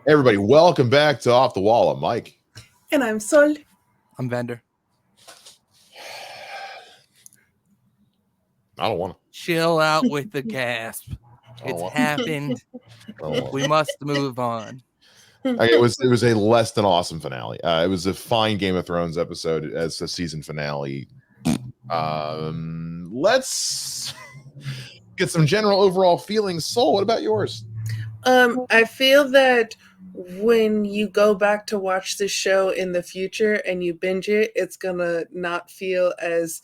Everybody, welcome back to Off the Wall. I'm Mike. And I'm Sol. I'm Vander. I don't want to. Chill out with the gasp. It's happened. We must move on. It was a less than awesome finale. It was a fine Game of Thrones episode as a season finale. Let's get some general overall feelings. Sol, what about yours? I feel that when you go back to watch the show in the future and you binge it, it's gonna not feel as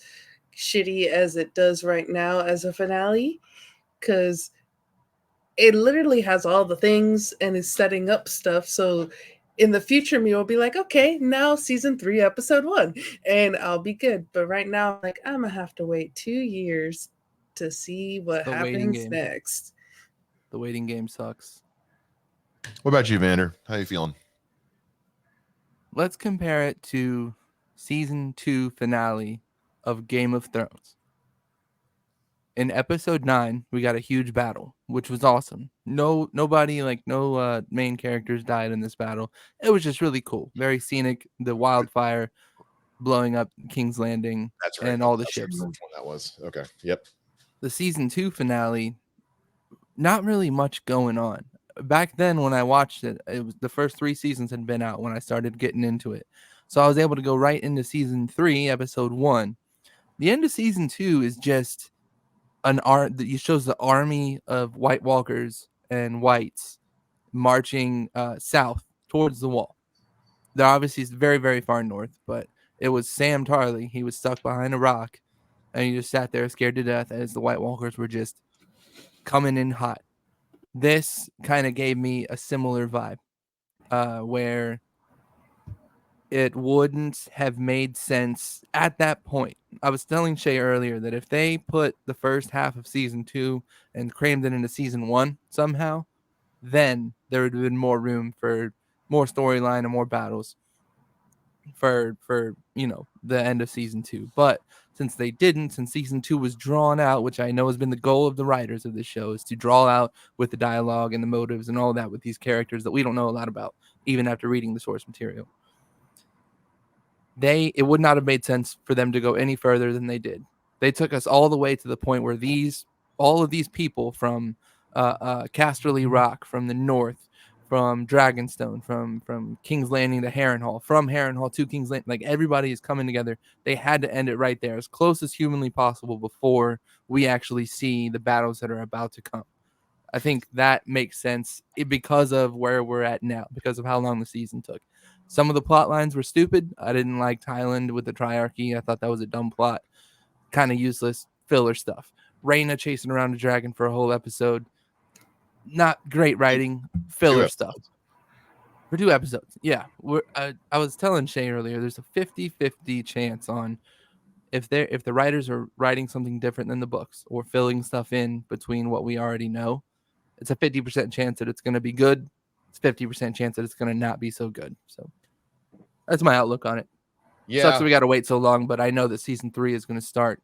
shitty as it does right now as a finale, because it literally has all the things and is setting up stuff. So in the future, me will be like, okay, now season 3, episode 1, and I'll be good. But right now, like, I'm gonna have to wait 2 years to see what happens next. The waiting game sucks. What about you, Vander? How you feeling? Let's compare it to season 2 finale of Game of Thrones. In episode 9, we got a huge battle, which was awesome. No main characters died in this battle. It was just really cool. Very scenic. The wildfire blowing up King's Landing. That's right. And all the ships. Which one that was. Okay. Yep. The season 2 finale, not really much going on. Back then when I watched it, it was the first 3 seasons had been out when I started getting into it. So I was able to go right into season 3, episode 1. The end of season 2 is just it shows the army of White Walkers and Whites marching south towards the wall. They're obviously very, very far north, but it was Sam Tarly. He was stuck behind a rock, and he just sat there scared to death as the White Walkers were just coming in hot. This kind of gave me a similar vibe, where it wouldn't have made sense at that point. I was telling Shay earlier that if they put the first half of season 2 and crammed it into season 1 somehow, then there would have been more room for more storyline and more battles for the end of season 2. But since they didn't, since season 2 was drawn out, which I know has been the goal of the writers of this show, is to draw out with the dialogue and the motives and all that with these characters that we don't know a lot about, even after reading the source material. It would not have made sense for them to go any further than they did. They took us all the way to the point where all of these people from Casterly Rock, from the north, from Dragonstone, from King's Landing to Harrenhal, from Harrenhal to King's Landing, like everybody is coming together. They had to end it right there, as close as humanly possible, before we actually see the battles that are about to come. I think that makes sense because of where we're at now, because of how long the season took. Some of the plot lines were stupid. I didn't like Thailand with the Triarchy. I thought that was a dumb plot. Kind of useless filler stuff. Rhaena chasing around a dragon for a whole episode. Not great writing. Filler stuff. For 2 episodes. Yeah. I was telling Shay earlier, there's a 50-50 chance on if the writers are writing something different than the books or filling stuff in between what we already know. It's a 50% chance that it's going to be good. It's 50% chance that it's going to not be so good. So that's my outlook on it. Yeah. Sucks that we got to wait so long, but I know that season 3 is going to start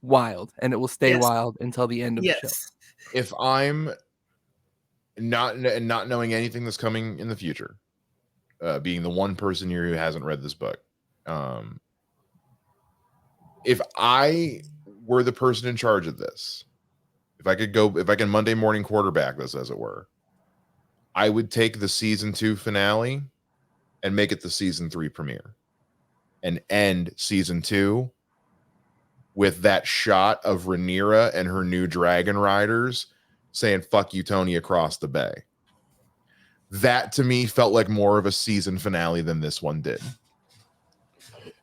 wild, and it will stay wild until the end of the show. If I'm not knowing anything that's coming in the future, being the one person here who hasn't read this book, if I were the person in charge of this, if I can Monday morning quarterback this, as it were, I would take the season 2 finale and make it the season 3 premiere and end season 2 with that shot of Rhaenyra and her new dragon riders saying, "Fuck you, Tony," across the bay. That to me felt like more of a season finale than this one did.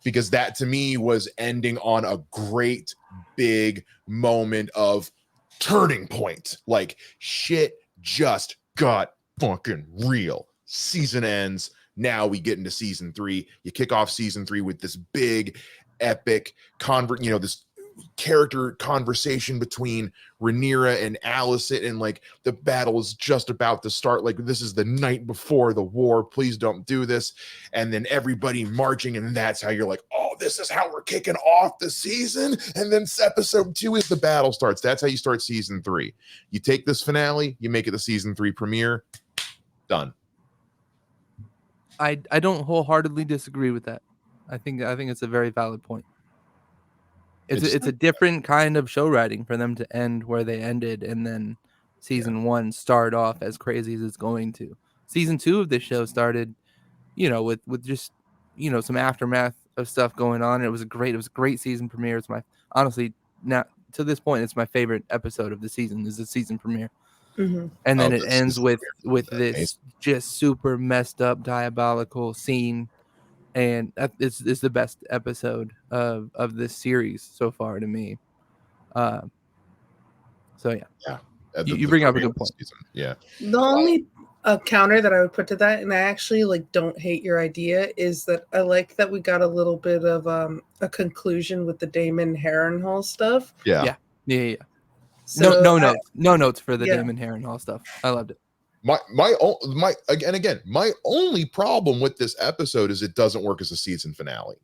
Because that to me was ending on a great big moment of turning point. Like, shit just got fucking real. Season ends. Now we get into season 3. You kick off season 3 with this big, epic this character conversation between Rhaenyra and Alicent, and like the battle is just about to start, like this is the night before the war, please don't do this, and then everybody marching, and that's how you're like, oh, this is how we're kicking off the season, and then episode 2 is the battle starts. That's how you start season 3. You take this finale, you make it the season 3 premiere, done. I don't wholeheartedly disagree with that. I think it's a very valid point. It's a different kind of show writing for them to end where they ended, and then season 1 start off as crazy as it's going to. Season 2 of this show started, with just some aftermath of stuff going on. It was a great season premiere. It's my honestly now to this point, it's my favorite episode of the season. Is the season premiere, and then it ends with this just super messed up, diabolical scene. And it's the best episode of this series so far to me. So yeah. You bring up a good point. Yeah. The only counter that I would put to that, and I actually don't hate your idea, is that I like that we got a little bit of a conclusion with the Daemon Harrenhal stuff. Yeah. So no notes for the Daemon Harrenhal stuff. I loved it. My only problem with this episode is it doesn't work as a season finale.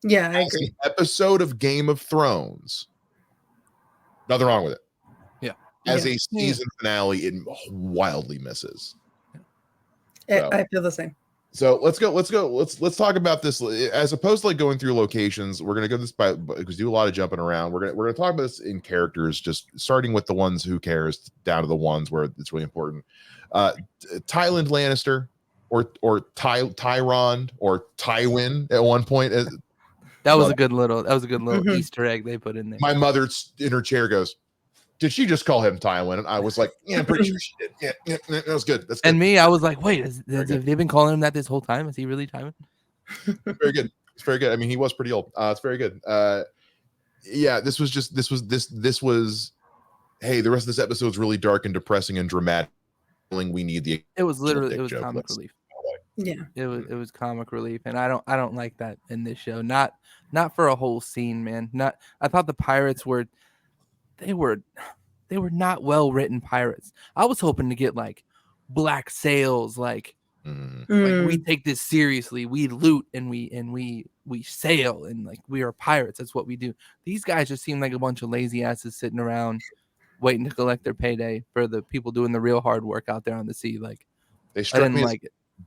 Yeah, I agree. An episode of Game of Thrones, nothing wrong with it. Yeah. As a season finale, it wildly misses. I feel the same. So let's talk about this as opposed to going through locations. We're gonna go this because do a lot of jumping around. We're gonna talk about this in characters, just starting with the ones who cares down to the ones where it's really important. Tywin Lannister or Tyron or Tywin at one point. That was a good little Easter egg they put in there. My mother in her chair goes, did she just call him Tywin? And I was like, yeah, I'm pretty sure she did. Yeah, that was good. That's good. And me, I was like, wait, have they been calling him that this whole time? Is he really Tywin? Very good. It's very good. I mean, he was pretty old. It's very good. Yeah, this was, hey, the rest of this episode is really dark and depressing and dramatic. We need the. It was comic relief. Yeah, it was comic relief, and I don't like that in this show. Not for a whole scene, man. I thought the pirates were not well written pirates. I was hoping to get black sails, like we take this seriously. We loot and we sail and we are pirates. That's what we do. These guys just seem like a bunch of lazy asses sitting around waiting to collect their payday for the people doing the real hard work out there on the sea. They struck me as a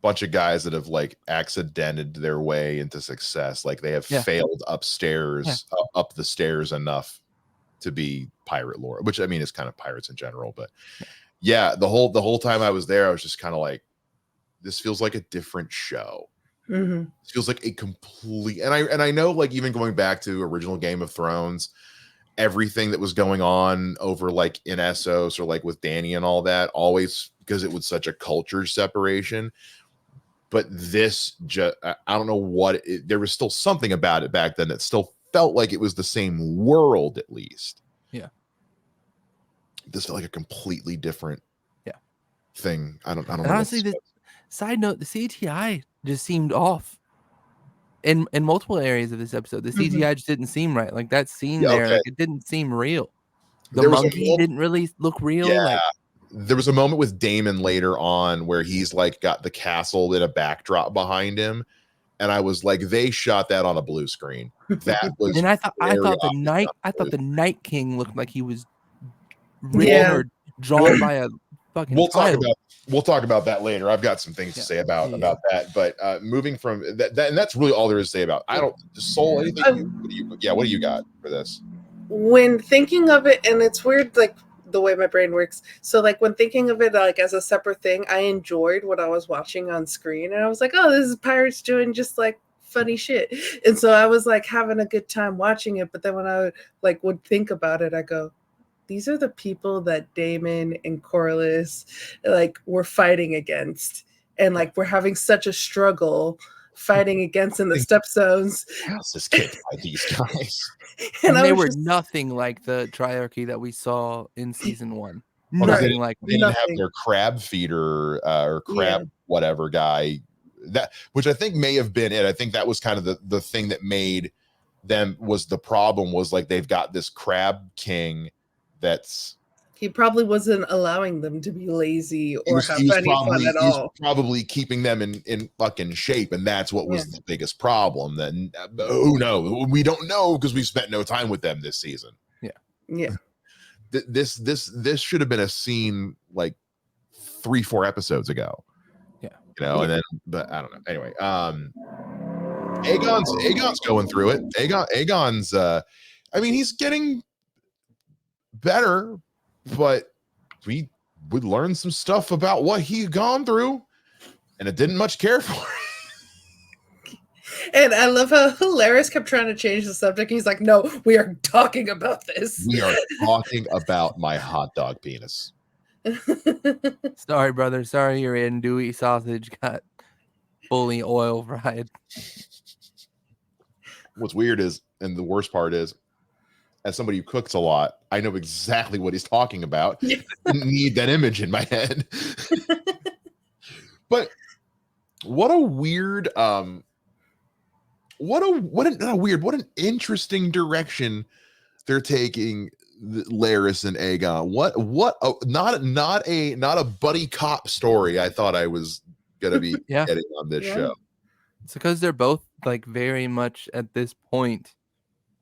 bunch of guys that have accidented their way into success. They have failed upstairs, up the stairs enough to be pirate lore, which I mean is kind of pirates in general. But yeah, the whole time I was there, I was just kind of like, this feels like a different show. Mm-hmm. It feels like a complete, and I know even going back to original Game of Thrones, everything that was going on over in Essos or with Dany and all that, always because it was such a culture separation. But this just, I don't know what there was still something about it back then that still felt like it was the same world, at least. Yeah. This felt like a completely different thing. I don't know. Honestly, side note, the CGI just seemed off in multiple areas of this episode. The CGI just didn't seem right. That scene there, it didn't seem real. The monkey didn't really look real. Yeah. There was a moment with Daemon later on where he's got the castle in a backdrop behind him. And I was like, they shot that on a blue screen. That was, and I thought the Night King looked like he was written or drawn by a fucking. We'll talk about that later. I've got some things to say about that. But moving from that, and that's really all there is to say about. I don't Soul anything. What do you got for this? When thinking of it, and it's weird, the way my brain works. So when thinking of it as a separate thing, I enjoyed what I was watching on screen, and I was like, oh, this is pirates doing just funny shit. And so I was having a good time watching it. But then when I would think about it, I go, these are the people that Daemon and Corlys were fighting against, and we're having such a struggle fighting against in the Stepstones. How's this kid by these guys? And they were nothing like the triarchy that we saw in season 1. Nothing like they didn't have their crab feeder or crab whatever guy, that which I think may have been it. I think that was kind of the thing that made them was the problem was like they've got this crab king that's He probably wasn't allowing them to be lazy or have any fun at he's all. probably keeping them in fucking shape, and that's what was Yeah. the biggest problem. Then who knows? We don't know because we spent no time with them this season. Yeah. This should have been a scene like 3-4 episodes ago. Yeah. And then but I don't know. Anyway, Aegon's going through it. Aegon's I mean, he's getting better, but we would learn some stuff about what he's gone through, and it didn't much care for it. And I love how Larys kept trying to change the subject. He's like, no, we are talking about this. We are talking about my hot dog penis. Sorry, brother. Sorry your andouille sausage got fully oil fried. What's weird is, and the worst part is, as somebody who cooks a lot, I know exactly what he's talking about. I didn't need that image in my head. But what a weird, what an interesting direction they're taking Larys and Aegon. Not a buddy cop story I thought I was gonna be getting on this show. It's because they're both like very much at this point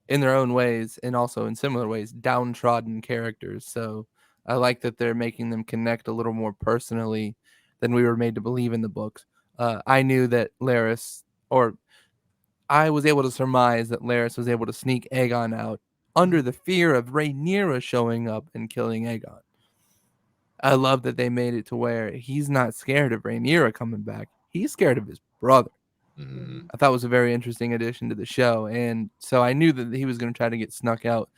in their own ways and also in similar ways downtrodden characters. So I like that they're making them connect a little more personally than we were made to believe in the books. I knew that Larys, or I was able to surmise that Larys was able to sneak Aegon out under the fear of Rhaenyra showing up and killing Aegon. I love that they made it to where he's not scared of Rhaenyra coming back. He's scared of his brother. I thought it was a very interesting addition to the show. And so I knew that he was going to try to get snuck out.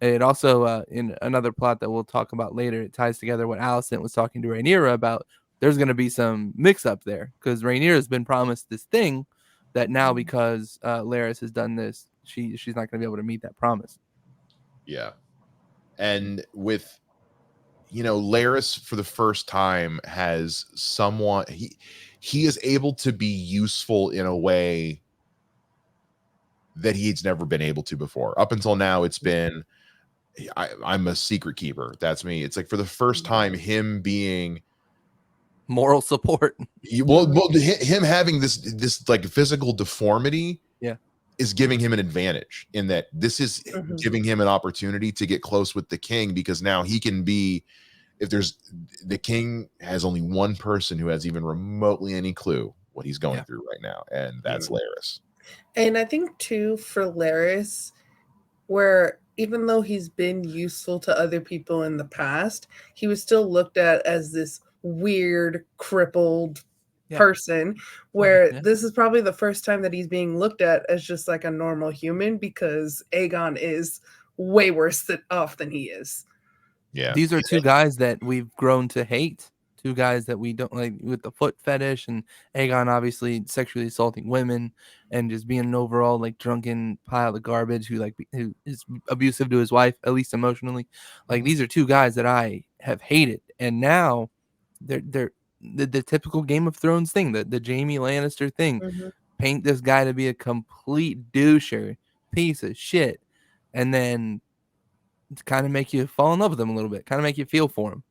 It also, in another plot that we'll talk about later, it ties together what Alicent was talking to Rhaenyra about. There's going to be some mix-up there because Rhaenyra has been promised this thing that now because Larys has done this, she's not going to be able to meet that promise. Yeah. And with, Larys for the first time has someone, he is able to be useful in a way that he's never been able to before. Up until now, it's been, I'm a secret keeper. That's me. It's like for the first time, him being moral support. Him having this like physical deformity is giving him an advantage in that this is giving him an opportunity to get close with the king, because now he can be, the king has only one person who has even remotely any clue what he's going through right now, and that's Larys. And I think too for Larys, where even though he's been useful to other people in the past, he was still looked at as this weird, crippled person, where this is probably the first time that he's being looked at as just like a normal human, because Aegon is way worse off than he is. Yeah, these are two guys that we've grown to hate. Two guys that we don't like, with the foot fetish, and Aegon obviously sexually assaulting women and just being an overall like drunken pile of garbage who is abusive to his wife, at least emotionally. Like, these are two guys that I have hated, and now they're the typical Game of Thrones thing, the Jaime Lannister thing. Paint this guy to be a complete doucher, piece of shit, and then to kind of make you fall in love with him a little bit, kind of make you feel for him.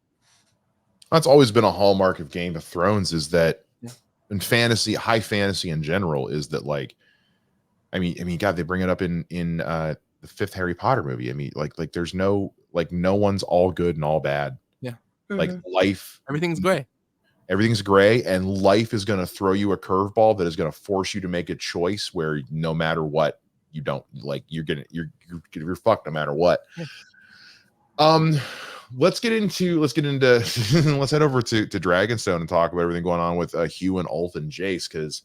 That's always been a hallmark of Game of Thrones, is that in fantasy, high fantasy in general, is that like, I mean, God, they bring it up in the 5th Harry Potter movie. I mean, like there's no one's all good and all bad. Yeah. Like life, everything's gray. Everything's gray, and life is going to throw you a curveball that is going to force you to make a choice where no matter what, you don't like, you're fucked no matter what. Let's head over to Dragonstone and talk about everything going on with Hugh and Ulf and Jace, because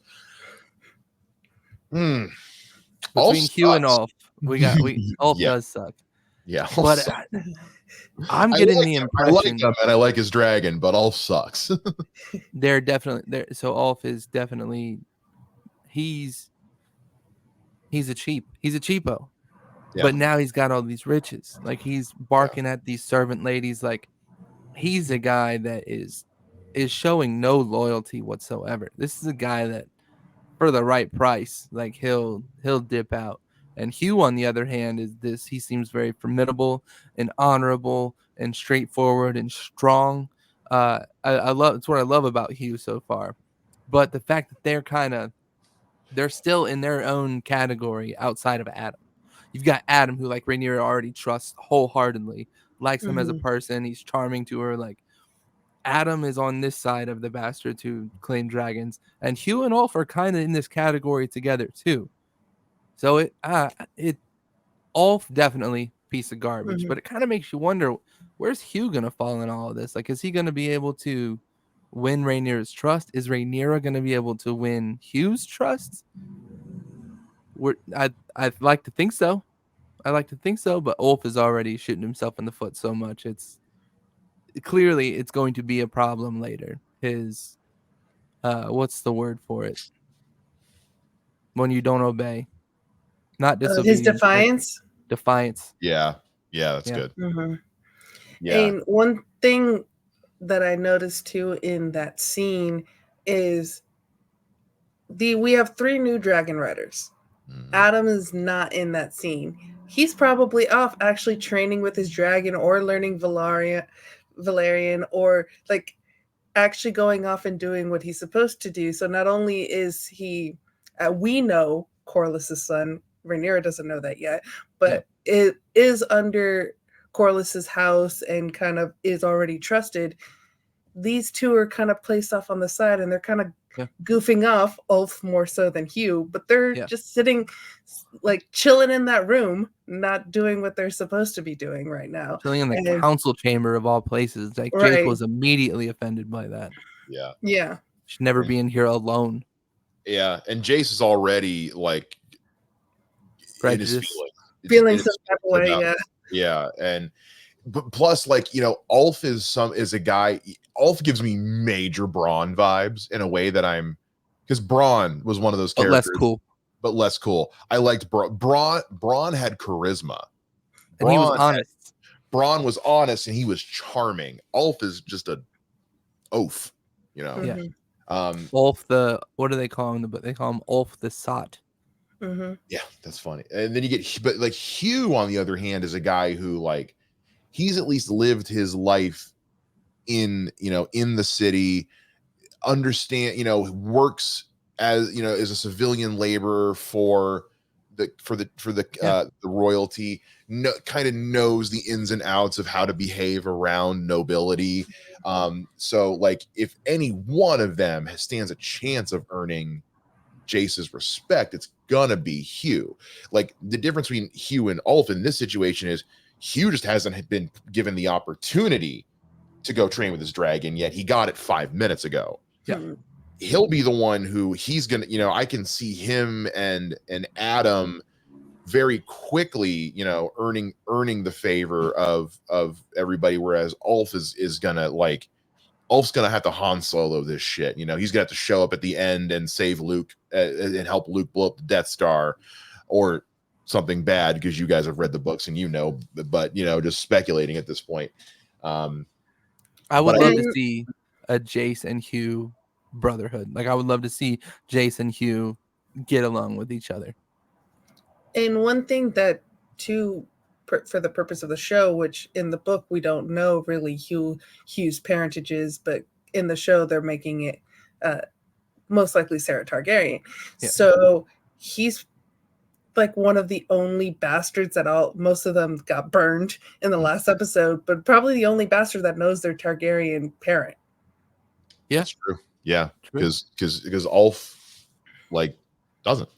between Hugh and Ulf, Ulf does suck. Yeah, but I'm getting the impression, I like him and I like his dragon, but Ulf sucks. They're definitely there. So Ulf is definitely he's a cheapo. Yeah. But now he's got all these riches. Like, he's barking at these servant ladies. Like, he's a guy that is showing no loyalty whatsoever. This is a guy that, for the right price, like he'll dip out. And Hugh, on the other hand, he seems very formidable and honorable and straightforward and strong. I love, it's what I love about Hugh so far. But the fact that they're still in their own category outside of Adam. You've got Adam, who like Rhaenyra already trusts wholeheartedly, likes him as a person. He's charming to her. Like Adam is on this side of the bastards who claim dragons, and Hugh and Ulf are kind of in this category together too. So Ulf definitely piece of garbage, but it kind of makes you wonder, where's Hugh gonna fall in all of this? Like, is he gonna be able to win Rhaenyra's trust? Is Rhaenyra gonna be able to win Hugh's trust? I'd like to think so. I like to think so, but Ulf is already shooting himself in the foot so much. It's going to be a problem later. His what's the word for it? When you don't obey. Not disobedience. His defiance. Defiance. Yeah, that's good. Yeah. And one thing that I noticed too in that scene is we have 3 new dragon riders. Adam is not in that scene. He's probably off actually training with his dragon or learning Valerian, or like actually going off and doing what he's supposed to do. So not only is he, we know Corlys's son, Rhaenyra doesn't know that yet, but it is under Corlys's house and kind of is already trusted. These 2 are kind of placed off on the side, and they're kind of goofing off, Ulf more so than Hugh, but they're just sitting like chilling in that room, not doing what they're supposed to be doing right now. Chilling in the council chamber of all places. Like Jace was immediately offended by that. Yeah. Should never be in here alone. Yeah, and Jace is already like prejudice, feeling some type of way. Yeah, and but plus, like, you know, Ulf is a guy. Ulf gives me major Braun vibes in a way that because Braun was one of those characters, but less cool. I liked Braun. Braun had charisma, and he was honest. Braun was honest, and he was charming. Ulf is just a oaf, you know. Yeah. Ulf what do they call him? But they call him Ulf the Sot. Yeah, that's funny. And then you get, but like Hugh, on the other hand, is a guy who, like, he's at least lived his life in the city, works as, as a civilian laborer for the royalty, kind of knows the ins and outs of how to behave around nobility. So like, if any one of them stands a chance of earning Jace's respect, it's gonna be Hugh. Like, the difference between Hugh and Ulf in this situation is Hugh just hasn't been given the opportunity to go train with his dragon yet. He got it 5 minutes ago. He'll be the one who he's gonna, I can see him and Adam very quickly, earning the favor of everybody, whereas Ulf is gonna, like, Ulf's gonna have to Han Solo this shit. He's gonna have to show up at the end and save Luke and help Luke blow up the Death Star, or something bad, because you guys have read the books and but just speculating at this point. I would love to see a Jace and Hugh brotherhood. Like, I would love to see Jace and Hugh get along with each other. And one thing that, too, for the purpose of the show, which in the book we don't know really Hugh's parentages, but in the show they're making it most likely Sarah Targaryen. So he's like one of the only bastards that most of them got burned in the last episode, but probably the only bastard that knows their Targaryen parent. Yeah, that's true. Yeah, because Ulf, like, doesn't.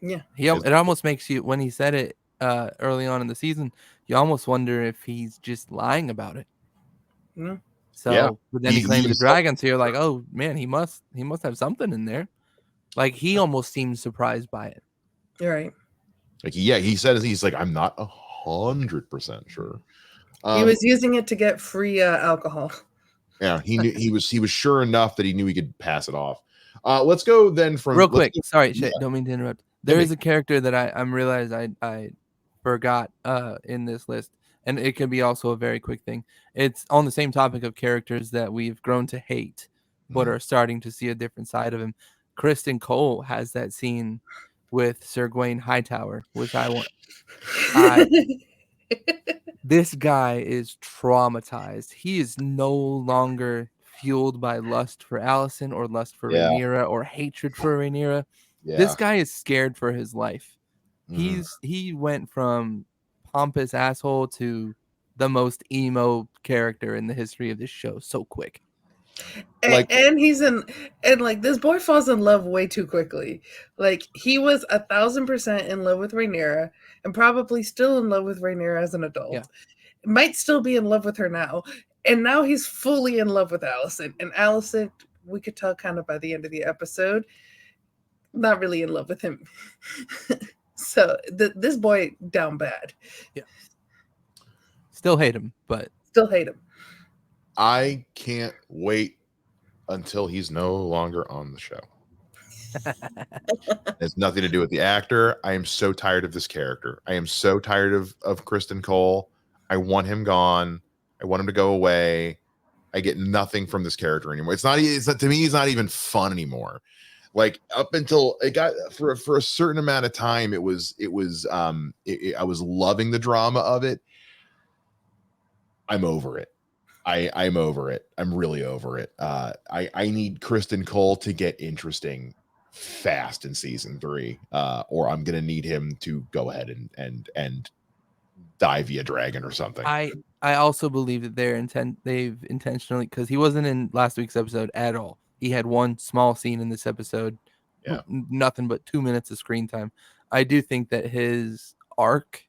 Yeah, it almost makes you, when he said it early on in the season, you almost wonder if he's just lying about it. So, but then he claims the dragon, so you're like, oh man, he must have something in there. Like, he almost seems surprised by it. You're right. Like, he said, he's like, I'm not 100% sure. He was using it to get free alcohol. Yeah, he knew he was sure enough that he knew he could pass it off. Let's go then from real quick. Sorry, don't mean to interrupt. There is a character that I'm realized I forgot in this list, and it can be also a very quick thing. It's on the same topic of characters that we've grown to hate, but are starting to see a different side of him. Kristen Cole has that scene with Sir Gawain Hightower, which this guy is traumatized. He is no longer fueled by lust for Allison or lust for Yeah. Rhaenyra or hatred for Rhaenyra. This Yeah. guy is scared for his life. Mhm. He went from pompous asshole to the most emo character in the history of this show so quick. Like- and he's in, and like this boy falls in love way too quickly. Like he was 1,000% in love with Rhaenyra, and probably still in love with Rhaenyra as an adult. Yeah. Might still be in love with her now, and now he's fully in love with Allison. And Allison, we could tell kind of by the end of the episode, not really in love with him. So this boy down bad. Yeah. Still hate him, but Still hate him. I can't wait until he's no longer on the show. It's nothing to do with the actor. I am so tired of this character. I am so tired of Kristen Cole. I want him gone. I want him to go away. I get nothing from this character anymore. It's not to me, he's not even fun anymore. Like up until it got for a certain amount of time, I was loving the drama of it. I'm over it. I'm over it. I'm really over it. I need Kristen Cole to get interesting fast in season 3, or I'm gonna need him to go ahead and die via dragon or something. I also believe that they've intentionally, because he wasn't in last week's episode at all. He had one small scene in this episode, nothing but 2 minutes of screen time. I do think that his arc,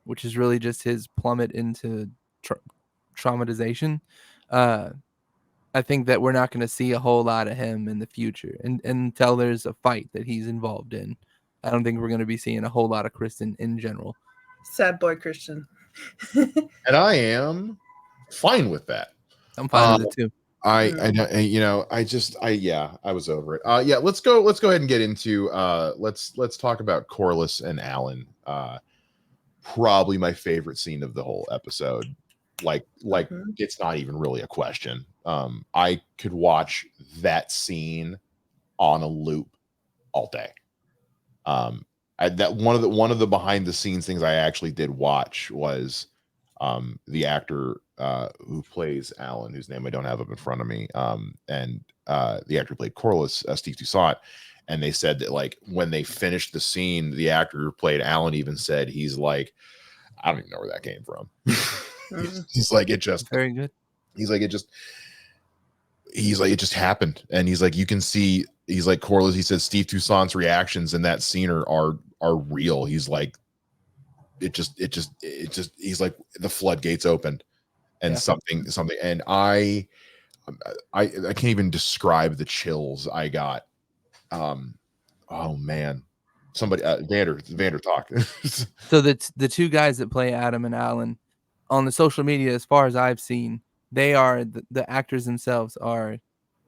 which is really just his plummet into traumatization, I think that we're not going to see a whole lot of him in the future, and until there's a fight that he's involved in. I don't think we're going to be seeing a whole lot of Kristen in general. Sad boy Christian. And I am fine with that. I'm fine with it too. I was over it. Let's go ahead and get into let's talk about Corlys and Alan. Probably my favorite scene of the whole episode. Like it's not even really a question. I could watch that scene on a loop all day. That one of the behind the scenes things I actually did watch was the actor who plays Alan, whose name I don't have up in front of me, and the actor who played Corlys, Steve Toussaint, and they said that like when they finished the scene, the actor who played Alan even said he's like, I don't even know where that came from. He's like, it just very good. He's like, it just happened, and he's like, you can see. He's like Corlys. He says Steve Toussaint's reactions in that scene are real. He's like, it just. He's like the floodgates opened, and something. And I can't even describe the chills I got. Oh man, somebody Vander talk. So the two guys that play Adam and Alan on the social media, as far as I've seen, they are the actors themselves are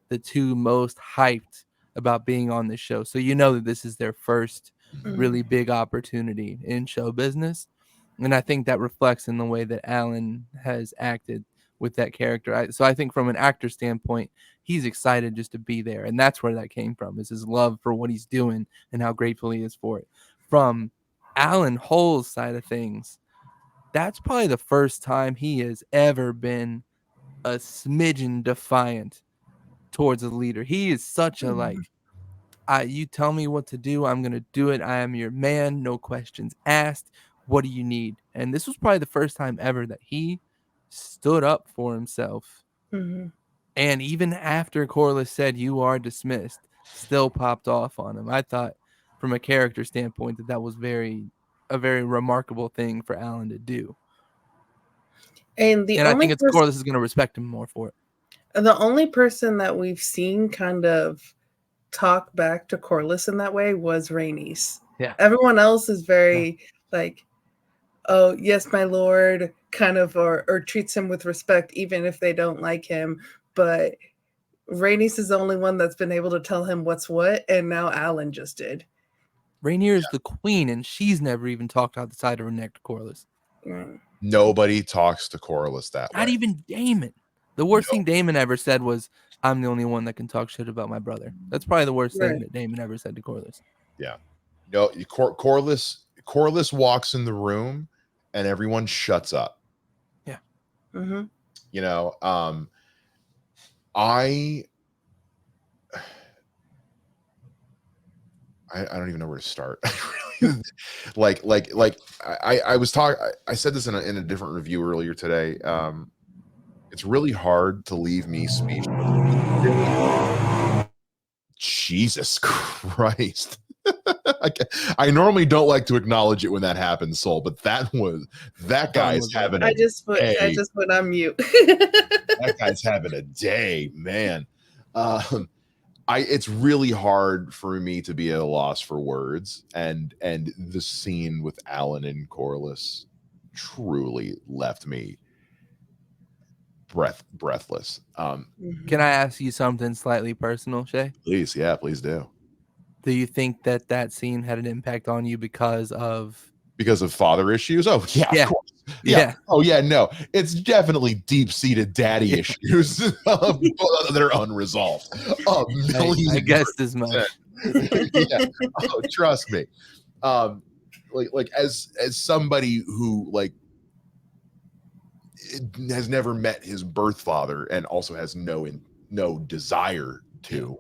the two most hyped about being on this show. So you know that this is their first really big opportunity in show business. And I think that reflects in the way that Alan has acted with that character. So I think from an actor standpoint, he's excited just to be there. And that's where that came from, is his love for what he's doing and how grateful he is for it. From Alan Hull's side of things, that's probably the first time he has ever been a smidgen defiant towards a leader. He is such a you tell me what to do, I'm gonna do it. I am your man, no questions asked. What do you need? And this was probably the first time ever that he stood up for himself. And even after Corlys said you are dismissed, still popped off on him. I thought from a character standpoint that was a very remarkable thing for Alan to do. And I think Corlys is going to respect him more for it. The only person that we've seen kind of talk back to Corlys in that way was Rhaenys. Yeah. Everyone else is very like, oh, yes, my lord, kind of, or treats him with respect, even if they don't like him. But Rhaenys is the only one that's been able to tell him what's what, and now Alan just did. Rhaenyra is the queen, and she's never even talked outside of her neck to Corlys. Nobody talks to Corlys that way. Not even Daemon. The worst thing Daemon ever said was, I'm the only one that can talk shit about my brother. That's probably the worst thing that Daemon ever said to Corlys. Yeah. No, Corliss walks in the room, and everyone shuts up. Yeah. Mm-hmm. You know, I don't even know where to start. I was talking. I said this in a different review earlier today. It's really hard to leave me speechless. Jesus Christ. I normally don't like to acknowledge it when that happens, Soul, but that guy's having a I just day. put on mute. That guy's having a day, man. It's really hard for me to be at a loss for words, and the scene with Alan and Corliss truly left me breathless. Can I ask you something slightly personal, Shay? Please do. Do you think that scene had an impact on you because of Father issues? Oh yeah, of course. Yeah. Oh yeah, no. It's definitely deep-seated daddy issues that are unresolved. I guessed as much. Yeah. Oh, trust me. Like as somebody who has never met his birth father and also has no desire to,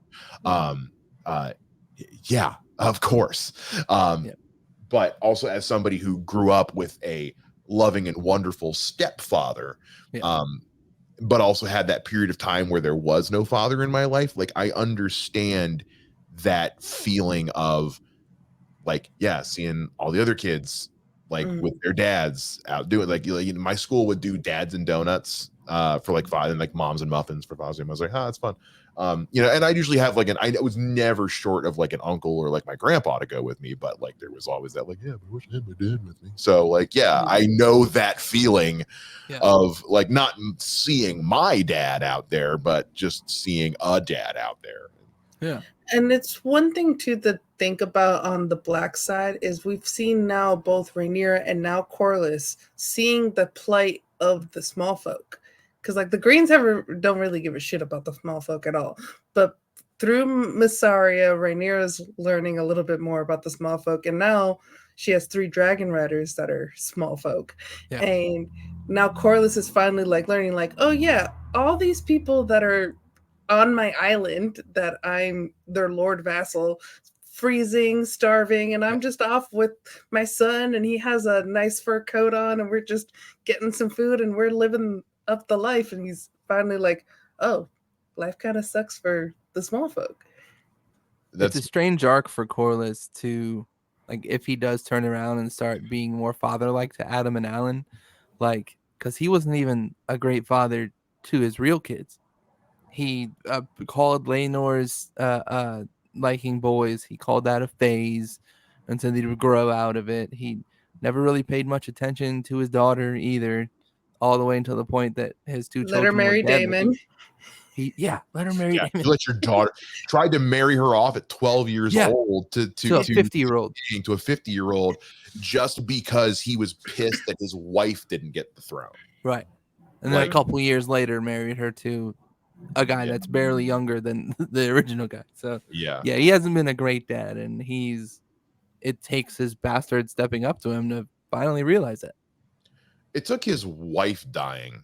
yeah, of course. But also as somebody who grew up with a loving and wonderful stepfather, but also had that period of time where there was no father in my life. Like, I understand that feeling of seeing all the other kids with their dads out doing my school would do dads and donuts for father, and moms and muffins for Father's Day. I was like, that's fun. And I usually have I was never short of an uncle or my grandpa to go with me, but there was always that I wish I had my dad with me. So I know that feeling of not seeing my dad out there, but just seeing a dad out there. Yeah. And it's one thing too to think about on the black side is we've seen now both Rhaenyra and now Corliss seeing the plight of the small folk. Because the Greens don't really give a shit about the small folk at all. But through Missaria, Rhaenyra's learning a little bit more about the small folk. And now she has 3 dragon riders that are small folk. Yeah. And now Corliss is finally learning oh yeah, all these people that are on my island that I'm their lord vassal, freezing, starving, and I'm just off with my son, and he has a nice fur coat on, and we're just getting some food, and we're living up the life. And he's finally oh, life kind of sucks for the small folk. It's a strange arc for Corliss to, if he does turn around and start being more father-like to Adam and Alan, because he wasn't even a great father to his real kids. He called Laenor's liking boys. He called that a phase and said he would grow out of it. He never really paid much attention to his daughter either, all the way until the point that his 2 children let her marry Daemon. Let her marry Daemon. You let your daughter tried to marry her off at 12 years old to a 50-year-old to a 50-year-old just because he was pissed that his wife didn't get the throne. Right. And then a couple years later married her to a guy that's barely younger than the original guy. So he hasn't been a great dad, and it takes his bastard stepping up to him to finally realize it. It took his wife dying,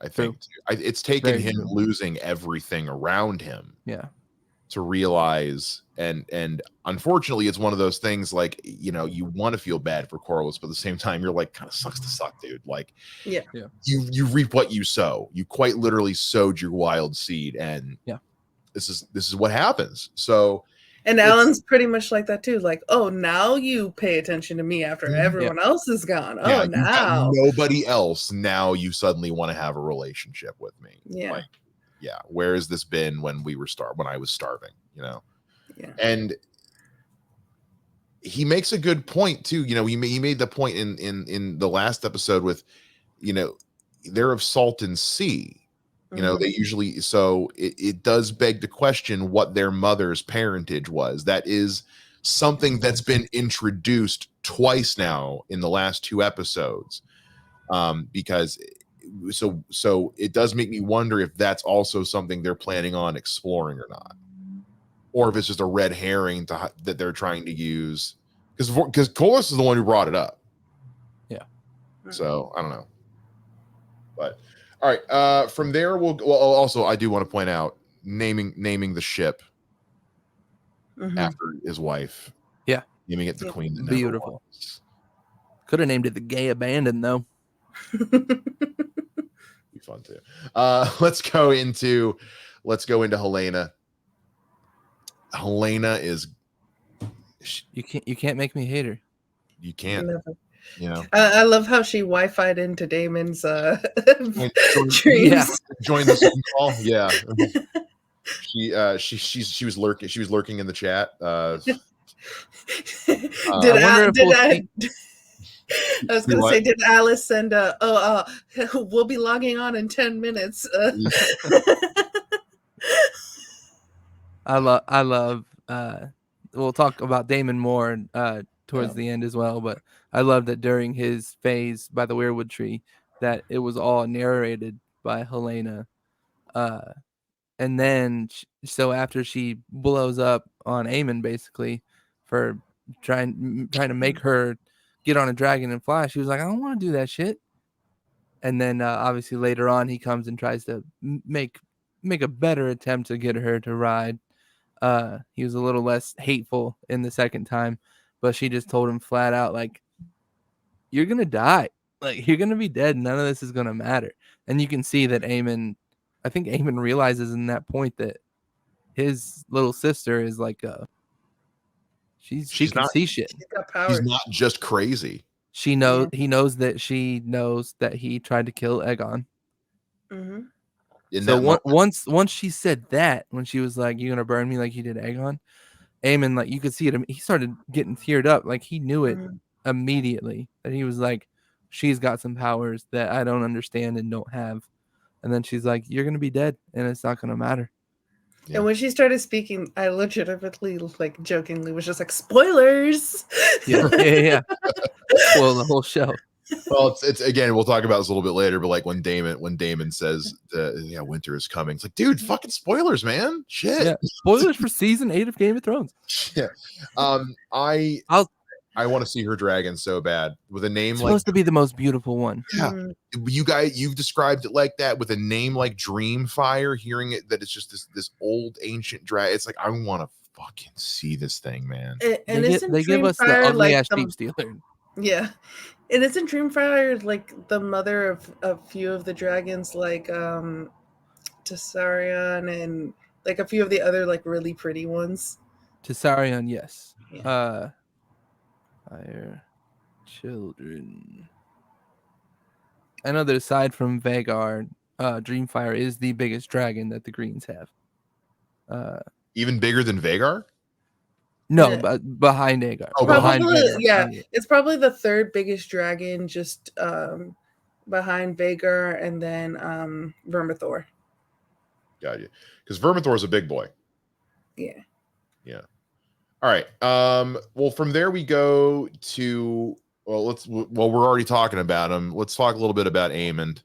I think. It's taken him losing everything around him to realize, and unfortunately it's one of those things you want to feel bad for Corliss, but at the same time you're kind of sucks to suck, dude. You reap what you sow. You quite literally sowed your wild seed, and this is what happens. So and Alan's pretty much like that too. Oh, now you pay attention to me after everyone else is gone. Oh, now nobody else. Now you suddenly want to have a relationship with me. Where has this been when we were when I was starving? And he makes a good point too. He made the point in the last episode with, they're of salt and sea. They usually, so it does beg to question what their mother's parentage was. That is something that's been introduced twice now in the last 2 episodes. Because so it does make me wonder if that's also something they're planning on exploring or not, or if it's just a red herring that they're trying to use because Colas is the one who brought it up. Yeah. So I don't know. But all right. From there, well, also I do want to point out naming the ship after his wife. Yeah. Naming it the Queen that Beautiful. never was. Could have named it the Gay Abandon though. Be fun too. Let's go into Helena. Helena is you can't make me hate her. You can't. Never. You know. I love how she Wi-Fi'd into Damon's dreams. Yeah. Join the Zoom call. Yeah. She was lurking in the chat. I was going to say, did Alice send we'll be logging on in 10 minutes. I love we'll talk about Damon more towards the end as well, but I love that during his phase by the weirwood tree that it was all narrated by Helena. And then so after she blows up on Aemon basically for trying to make her get on a dragon and fly, she was like, I don't want to do that shit. And then obviously later on he comes and tries to make a better attempt to get her to ride. He was a little less hateful in the second time, but she just told him flat out, like, you're gonna die, like you're gonna be dead, none of this is gonna matter. And you can see that I think Aemon realizes in that point that his little sister is like she can see shit. She's got power. She's not just crazy. He knows that she knows that he tried to kill Aegon. So once she said that, when she was like, "You're gonna burn me like you did Aegon," Aemon, like, you could see it. He started getting teared up. Like, he knew it immediately. That he was like, "She's got some powers that I don't understand and don't have." And then she's like, "You're gonna be dead, and it's not gonna matter." Yeah. And when she started speaking, I legitimately, like, jokingly was just like, "Spoilers!" Yeah. Spoil the whole show. Well, it's again, we'll talk about this a little bit later, but like when Damon says winter is coming, it's like, dude, fucking spoilers, man. Shit. Yeah. Spoilers for season 8 of Game of Thrones. Yeah. I want to see her dragon so bad with a name supposed to be the most beautiful one. Yeah. You've described it like that with a name like Dreamfire, hearing it that it's just this old ancient dragon. It's like, I want to fucking see this thing, man. And they give us the ugly ass sheep stealer. Yeah. And isn't Dreamfire like the mother of a few of the dragons, like Tessarion and like a few of the other like really pretty ones? Tessarion, yes. Yeah. Fire children. I know that aside from Vagar, Dreamfire is the biggest dragon that the Greens have. Even bigger than Vagar? No, but behind Aegar. Oh, probably, Vagar. It's probably the third biggest dragon, just behind Vagar and then Vermithor. Got you. Because Vermithor is a big boy. Yeah. Yeah. All right. Well, from there we go to we're already talking about him. Let's talk a little bit about Aemon.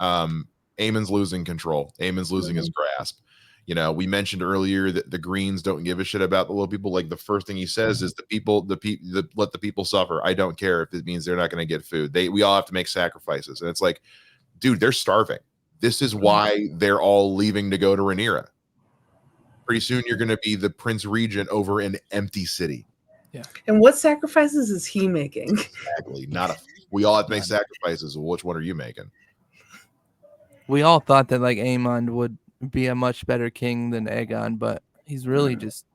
Aemon's losing control. Aemon's losing his grasp. You know, we mentioned earlier that the Greens don't give a shit about the little people. Like, the first thing he says is let the people suffer. I don't care if it means they're not going to get food. We all have to make sacrifices. And it's like, dude, they're starving. This is why they're all leaving to go to Rhaenyra. Pretty soon you're going to be the Prince Regent over an empty city. Yeah. And what sacrifices is he making? Exactly. We all have to make sacrifices. Which one are you making? We all thought that like Aemon would be a much better king than Aegon, but he's really just,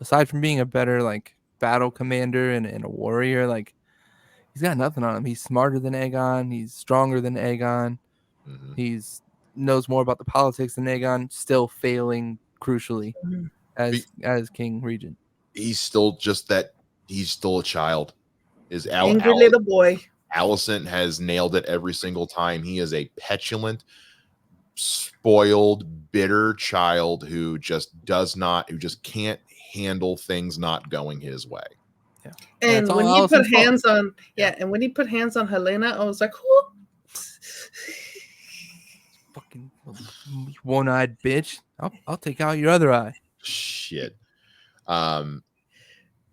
aside from being a better like battle commander and a warrior, like, he's got nothing on him. He's smarter than Aegon. He's stronger than Aegon. He's knows more about the politics than Aegon, still failing crucially as King Regent. He's still he's still a child. Angry little boy. Alicent has nailed it every single time. He is a petulant, spoiled, bitter child who just can't handle things not going his way. Yeah. And when he put hands on and when he put hands on Helena, I was like, who? Fucking one-eyed bitch. I'll take out your other eye. Shit.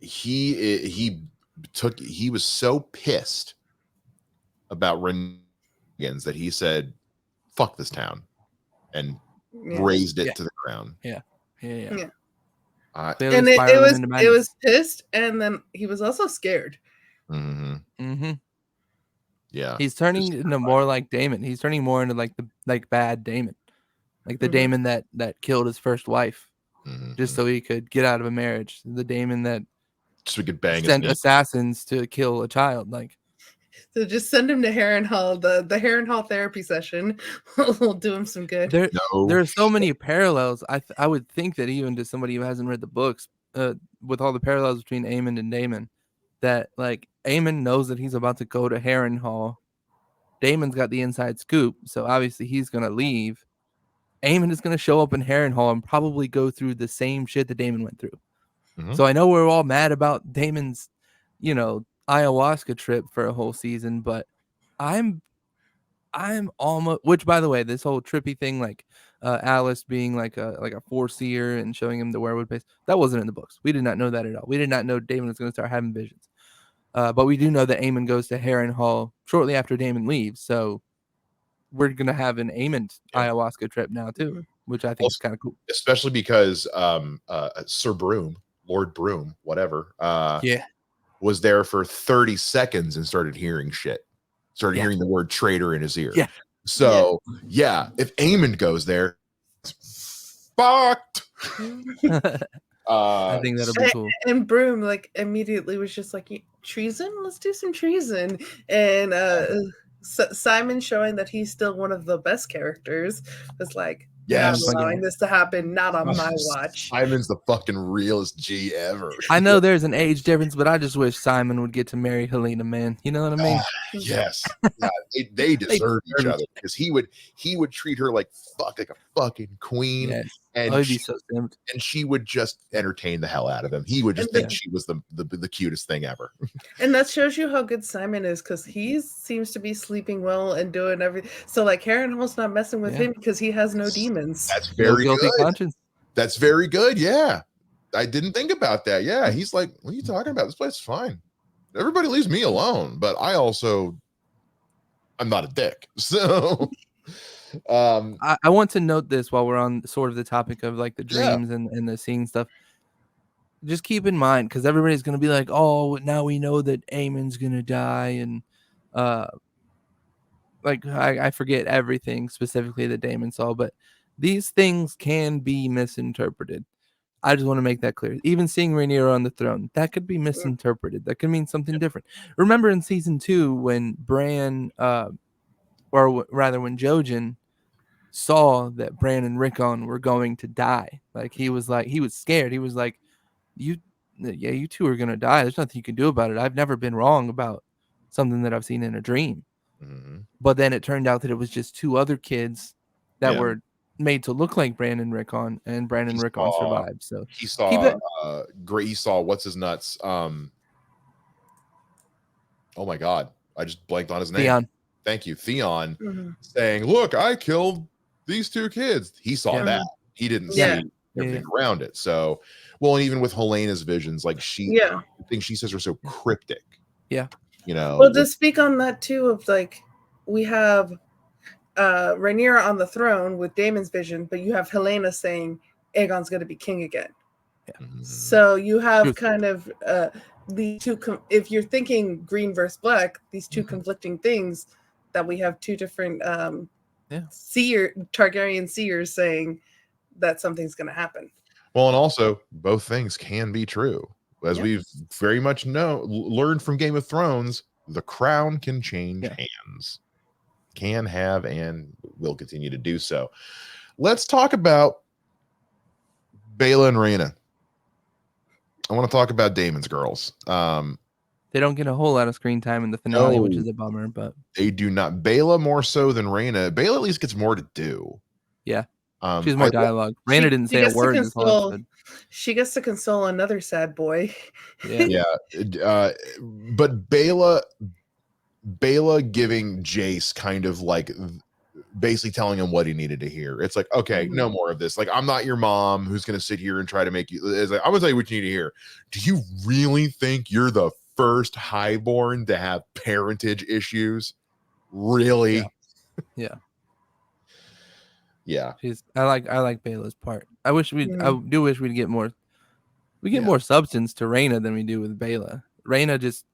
he was so pissed about Renegans that he said, "Fuck this town," and razed it to the ground. Yeah. And Clearly it spiraling into madness. was pissed, and then he was also scared. Yeah, he's turning into more like Damon. He's turning more into like the bad Damon, like the Damon that killed his first wife just so he could get out of a marriage. The Damon that so we could bang sent assassins to kill a child. Like, so just send him to Harrenhal. The Harrenhal therapy session will do him some good. There are so many parallels. I would think that even to somebody who hasn't read the books, with all the parallels between Aemon and Damon, that like Aemon knows that he's about to go to Harrenhal. Damon's got the inside scoop, so obviously he's gonna leave. Aemon is gonna show up in Harrenhal and probably go through the same shit that Damon went through. So I know we're all mad about Damon's, ayahuasca trip for a whole season, but I'm almost, which by the way, this whole trippy thing, like Alice being like a foreseer and showing him the werewood paste, that wasn't in the books. We did not know that at all. We did not know Damon was going to start having visions. But we do know that Aemon goes to Harrenhal shortly after Damon leaves. So we're going to have an Aemon ayahuasca trip now too, which I think is kind of cool. Especially because Sir Broom, Lord Broom, whatever, was there for 30 seconds and started hearing shit. Started hearing the word traitor in his ear. Yeah. So if Aemon goes there, it's fucked. I think that'll be cool. And Broom like immediately was just like, treason? Let's do some treason. And Simon, showing that he's still one of the best characters, was like, not allowing this to happen, not on my watch. Simon's the fucking realest G ever. I know there's an age difference, but I just wish Simon would get to marry Helena, man. You know what I mean? Yes. Yeah, they deserve each other, because he would treat her like a fucking queen. Yes. And I'd be so simped. And she would just entertain the hell out of him. He would just think she was the cutest thing ever. And that shows you how good Simon is, because he seems to be sleeping well and doing everything. So like Harrenhal's not messing with him because he has no demons. That's very guilty good. Conscience. That's very good. Yeah. I didn't think about that. Yeah. He's like, what are you talking about? This place is fine. Everybody leaves me alone. But I'm not a dick. So I want to note this while we're on sort of the topic of like the dreams and the seeing stuff. Just keep in mind, because everybody's going to be like, oh, now we know that Aemon's going to die. And like I forget everything specifically that Damon saw, but these things can be misinterpreted. I just want to make that clear. Even seeing Rhaenyra on the throne, that could be misinterpreted. That could mean something different. Remember in season 2 when Bran, or rather when Jojen saw that Bran and Rickon were going to die, like he was scared. He was like, you two are going to die. There's nothing you can do about it. I've never been wrong about something that I've seen in a dream. But then it turned out that it was just 2 other kids that were made to look like Bran and Rickon, and Bran and Rickon survived. So he saw he saw what's his nuts. Oh my God, I just blanked on his name. Theon. Thank you, Theon, saying, "Look, I killed these 2 kids." He saw that. He didn't see everything around it. So, well, and even with Helena's visions, like things she says are so cryptic. Yeah. Well, to speak on that too, of like, we have Rhaenyra on the throne with Daemon's vision, but you have Helena saying Aegon's going to be king again. Yeah. So you have kind of the two. If you're thinking green versus black, these 2 conflicting things, that we have 2 different Targaryen seers saying that something's going to happen. Well, and also both things can be true. As we've very much learned from Game of Thrones, the crown can change hands. Can have and will continue to do so. Let's talk about Baela and Rhaena. I want to talk about Daemon's girls. They don't get a whole lot of screen time in the finale, which is a bummer, but they do not. Baela more so than Rhaena. Baela at least gets more to do. Yeah. She has more dialogue. Rhaena didn't say a word this whole episode. She gets to console another sad boy. Yeah. But Baela giving Jace kind of like basically telling him what he needed to hear. It's like, okay, no more of this. Like, I'm not your mom who's going to sit here and try to make you. It's like, I'm going to tell you what you need to hear. Do you really think you're the first highborn to have parentage issues? Really? Yeah. Yeah. I like Bela's part. I do wish we'd get more. We get Yeah. more substance to Reyna than we do with Bela. Reyna just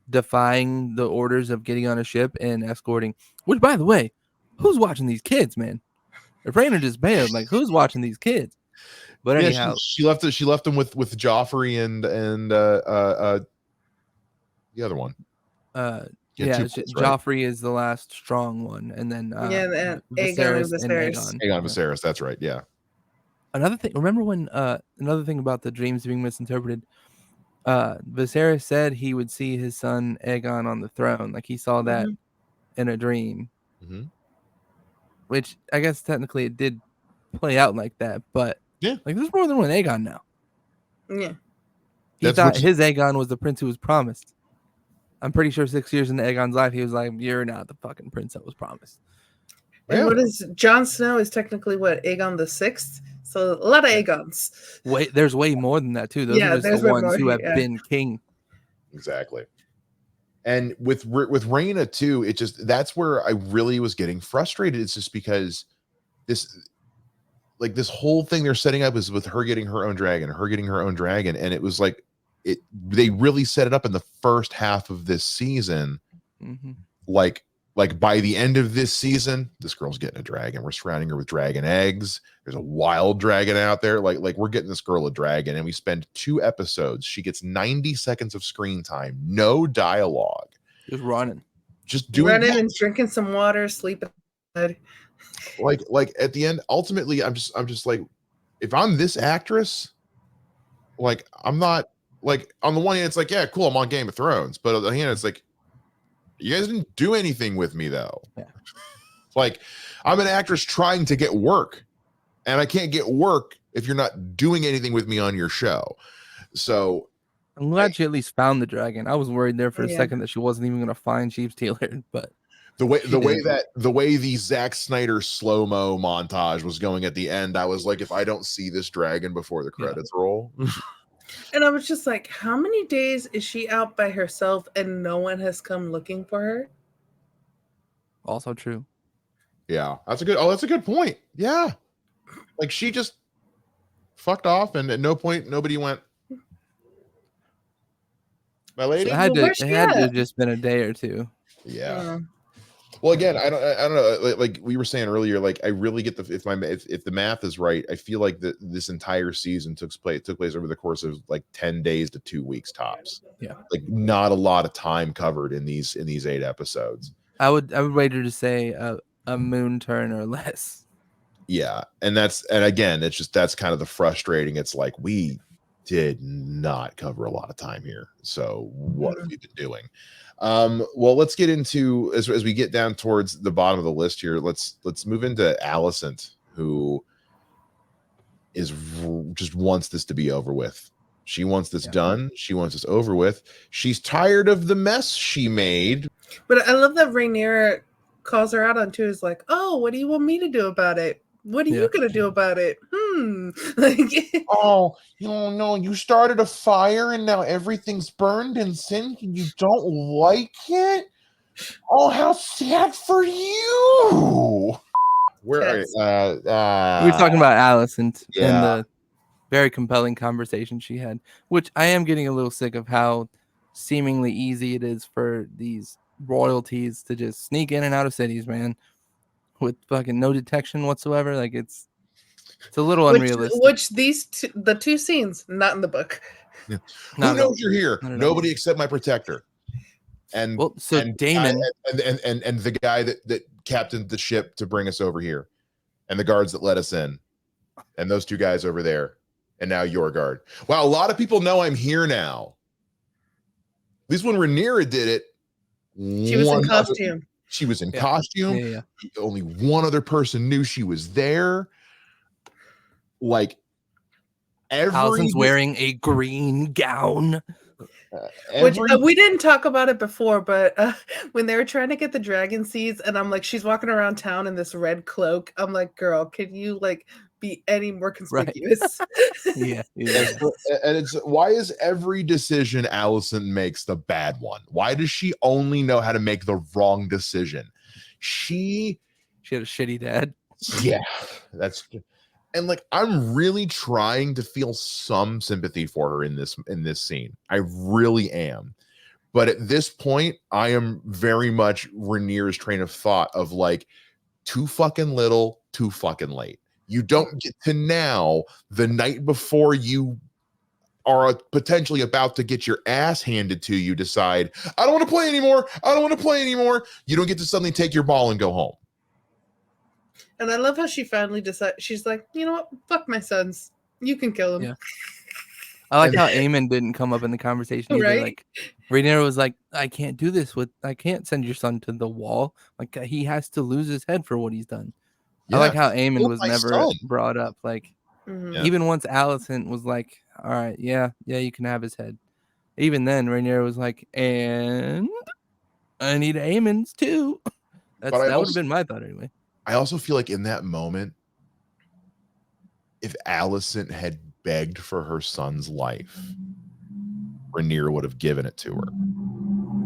defying the orders of getting on a ship and escorting. Which, by the way, who's watching these kids, man? If Reyna just bailed, like, who's watching these kids? But anyhow, she left it. She left them with Joffrey and the other one. Joffrey is the last strong one, and then and Viserys and Viserys. Aegon Viserys. That's right. Yeah. Another thing. Remember when another thing about the dreams being misinterpreted? Viserys said he would see his son Aegon on the throne. Like, he saw that in a dream. Mm-hmm. Which I guess technically it did play out like that, but yeah, like, there's more than one Aegon now. Yeah. He thought his Aegon was the prince who was promised. I'm pretty sure 6 years into Aegon's life, he was like, "You're not the fucking prince that was promised." And what is Jon Snow is technically what, Aegon the Sixth? So a lot of Aegons. There's way more than that too. Those are just the ones who have been king. Exactly. And with Reyna too, it just, that's where I really was getting frustrated. It's just because this whole thing they're setting up is with her getting her own dragon, and it was like they really set it up in the first half of this season. Mm-hmm. Like by the end of this season, this girl's getting a dragon. We're surrounding her with dragon eggs. There's a wild dragon out there. Like we're getting this girl a dragon, and we spend 2 episodes. She gets 90 seconds of screen time, no dialogue, just running, and drinking some water, sleeping. Like at the end, ultimately, I'm just like, if I'm this actress, like, I'm not, like, on the one hand, it's like, yeah, cool, I'm on Game of Thrones, but on the other hand, it's like, you guys didn't do anything with me though. Yeah. Like, I'm an actress trying to get work, and I can't get work if you're not doing anything with me on your show. So I'm glad she at least found the dragon. I was worried there for a second that she wasn't even going to find Sheepstealer, but the way the Zack Snyder slow-mo montage was going at the end, I was like, if I don't see this dragon before the credits roll. And I was just like, how many days is she out by herself and no one has come looking for her? Also true. Yeah, that's a good point. Yeah. Like, she just fucked off, and at no point nobody went, my lady. So it had to have just been a day or two. Yeah. Well, again, I don't know. Like we were saying earlier, like, I really get if the math is right, I feel like this entire season took place over the course of like 10 days to 2 weeks tops. Yeah, like, not a lot of time covered in these 8 episodes. I would wager to say a moon turn or less. Yeah, and again, it's just, that's kind of the frustrating. It's like, we did not cover a lot of time here, so what have we been doing? Well, let's get into, as we get down towards the bottom of the list here, let's move into Alicent, who is just wants this to be over with. She wants this done. She wants this over with. She's tired of the mess she made. But I love that Rhaenyra calls her out on too. Is like, oh, what do you want me to do about it? What are you gonna do about it? Oh, no, you started a fire and now everything's burned and sinned and you don't like it? Oh, how sad for you. Where are you? We were talking about Alicent and the very compelling conversation she had, which I am getting a little sick of how seemingly easy it is for these royalties to just sneak in and out of cities, man, with fucking no detection whatsoever. Like, it's a little unrealistic. Which the 2 scenes, not in the book. Yeah. Who knows you're here? Nobody except my protector. And Daemon and the guy that captained the ship to bring us over here, and the guards that let us in, and those 2 guys over there, and now your guard. Wow, a lot of people know I'm here now. At least when Rhaenyra did it, she was in costume. She was in costume. Yeah. Only one other person knew she was there. Like, Alicent's wearing a green gown. Which every we didn't talk about it before, but when they were trying to get the dragon seeds, and I'm like, she's walking around town in this red cloak. I'm like, girl, can you like be any more conspicuous? Yeah. and it's why is every decision Allison makes the bad one? Why does she only know how to make the wrong decision? She had a shitty dad. Yeah, that's and like I'm really trying to feel some sympathy for her in this scene. I really am. But at this point, I am very much Rainier's train of thought of like too fucking little, too fucking late. You don't get to now, the night before you are potentially about to get your ass handed to you, decide, I don't want to play anymore. I don't want to play anymore. You don't get to suddenly take your ball and go home. And I love how she finally decided. She's like, you know what? Fuck my sons. You can kill them. Yeah. I like how Eamon didn't come up in the conversation either. Right? Like Rhaenyra was like, I can't do this I can't send your son to the wall. Like he has to lose his head for what he's done. Yeah. I like how Eamon was my never son. brought up. Like Mhm. even once Alicent was like, all right, yeah, you can have his head. Even then, Rhaenyra was like, and I need Aemon's too. That would have been my thought anyway. I also feel like in that moment, if Alicent had begged for her son's life, Rhaenyra would have given it to her.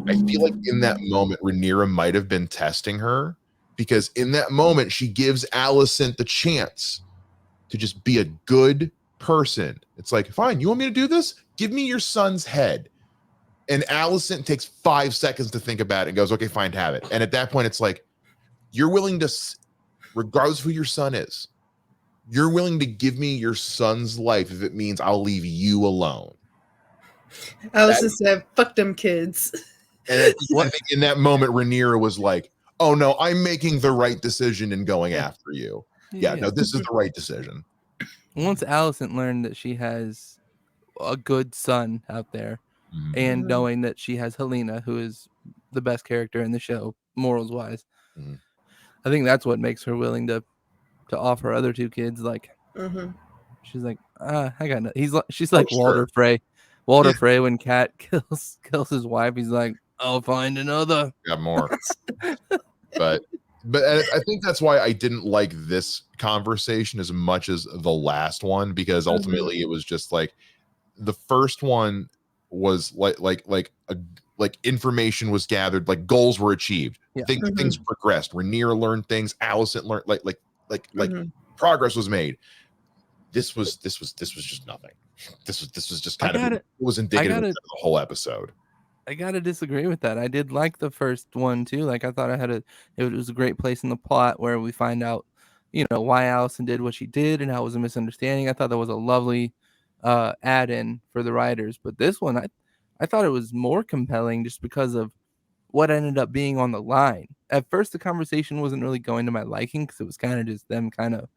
I feel like in that moment, Rhaenyra might have been testing her, because in that moment, she gives Alicent the chance to just be a good person. It's like, fine, you want me to do this? Give me your son's head. And Alicent takes 5 seconds to think about it and goes, okay, fine, have it. And at that point, it's like, you're willing to, regardless of who your son is, you're willing to give me your son's life if it means I'll leave you alone. Allison said, fuck them kids. And I think in that moment, Rhaenyra was like, oh no, I'm making the right decision in going after you. Yeah, no, this is the right decision. Once Alicent learned that she has a good son out there, and knowing that she has Helena, who is the best character in the show, morals wise, I think that's what makes her willing to offer her other two kids. Like, she's like, I got no. She's like Walder Frey. Walder Frey, when Cat kills his wife, he's like, I'll find another. Got more. but I think that's why I didn't like this conversation as much as the last one, because ultimately it was just like the first one was like information was gathered, like goals were achieved, things progressed. Rhaenyra learned things, Alicent learned like progress was made. This was just nothing. This was just kind of it was indicative of the whole episode. I gotta disagree with that. I did like the first one too. Like I thought it was a great place in the plot where we find out, why Alicent did what she did and how it was a misunderstanding. I thought that was a lovely add-in for the writers. But this one, I thought it was more compelling just because of what ended up being on the line. At first, the conversation wasn't really going to my liking because it was kind of just them kind of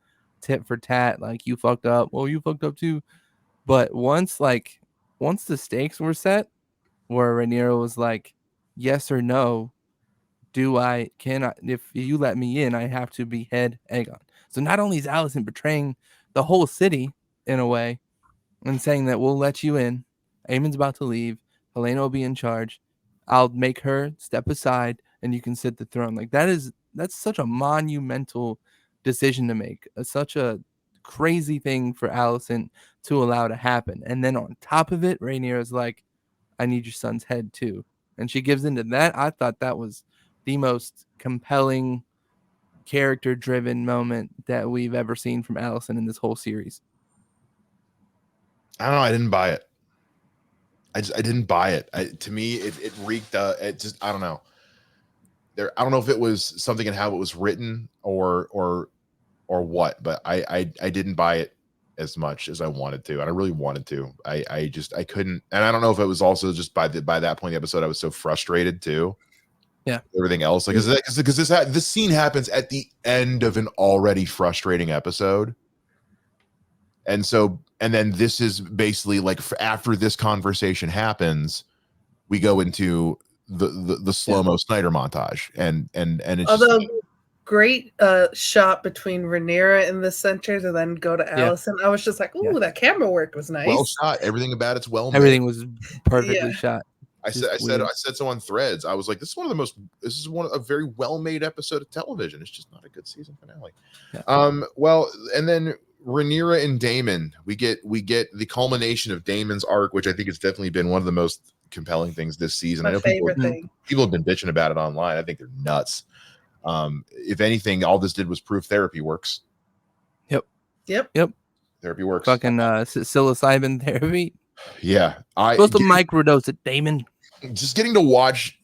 tit for tat, like you fucked up. Well, you fucked up too. But once the stakes were set, where Rhaenyra was like, yes or no, if you let me in, I have to behead Aegon. So not only is Alicent betraying the whole city in a way and saying that we'll let you in, Aemon's about to leave, Helena will be in charge, I'll make her step aside and you can sit the throne. Like that's such a monumental decision to make, such a crazy thing for Alicent to allow to happen. And then on top of it, Rhaenyra's like, I need your son's head too. And she gives into that. I thought that was the most compelling, character-driven moment that we've ever seen from Alicent in this whole series. I don't know. I didn't buy it. I didn't buy it. To me, it reeked. It just, I don't know. I don't know if it was something in how it was written or what, but I didn't buy it as much as I wanted to, and I really wanted to. I couldn't, and I don't know if it was also just by that point in the episode I was so frustrated too. Yeah, everything else, like because this scene happens at the end of an already frustrating episode, and then this is basically like after this conversation happens, we go into the slow-mo Snyder montage, and it's great shot between Rhaenyra in the center to then go to Allison. I was just like, ooh, that camera work was nice. Well shot. Everything about it's well made. Everything was perfectly shot. I said so on Threads. I was like, this is a very well made episode of television. It's just not a good season finale. Yeah. Well, and then Rhaenyra and Daemon, we get the culmination of Daemon's arc, which I think has definitely been one of the most compelling things this season. My I know favorite thing. People have been bitching about it online. I think they're nuts. If anything, all this did was prove therapy works. Yep. Therapy works. Fucking psilocybin therapy. Yeah, supposed to microdose it, Daemon. Just getting to watch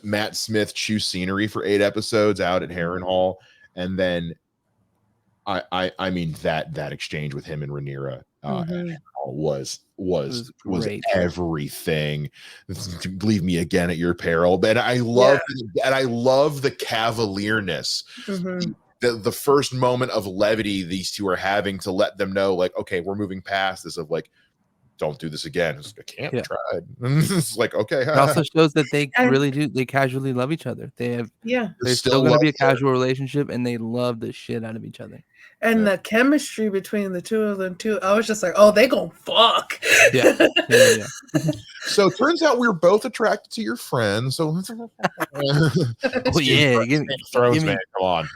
Matt Smith chew scenery for 8 episodes out at Harrenhal, and then I mean that exchange with him and Rhaenyra was everything. Leave me again at your peril. And I love the cavalierness. The first moment of levity these two are having to let them know, like, okay, we're moving past this, of like, don't do this again. I can't try. It's like, okay. It also shows that they really do. They casually love each other. There's still going to be a casual relationship, and they love the shit out of each other. And the chemistry between the two of them too. I was just like, oh, they gonna fuck. Yeah. So it turns out we were both attracted to your friend. So give Thrones, man, come on.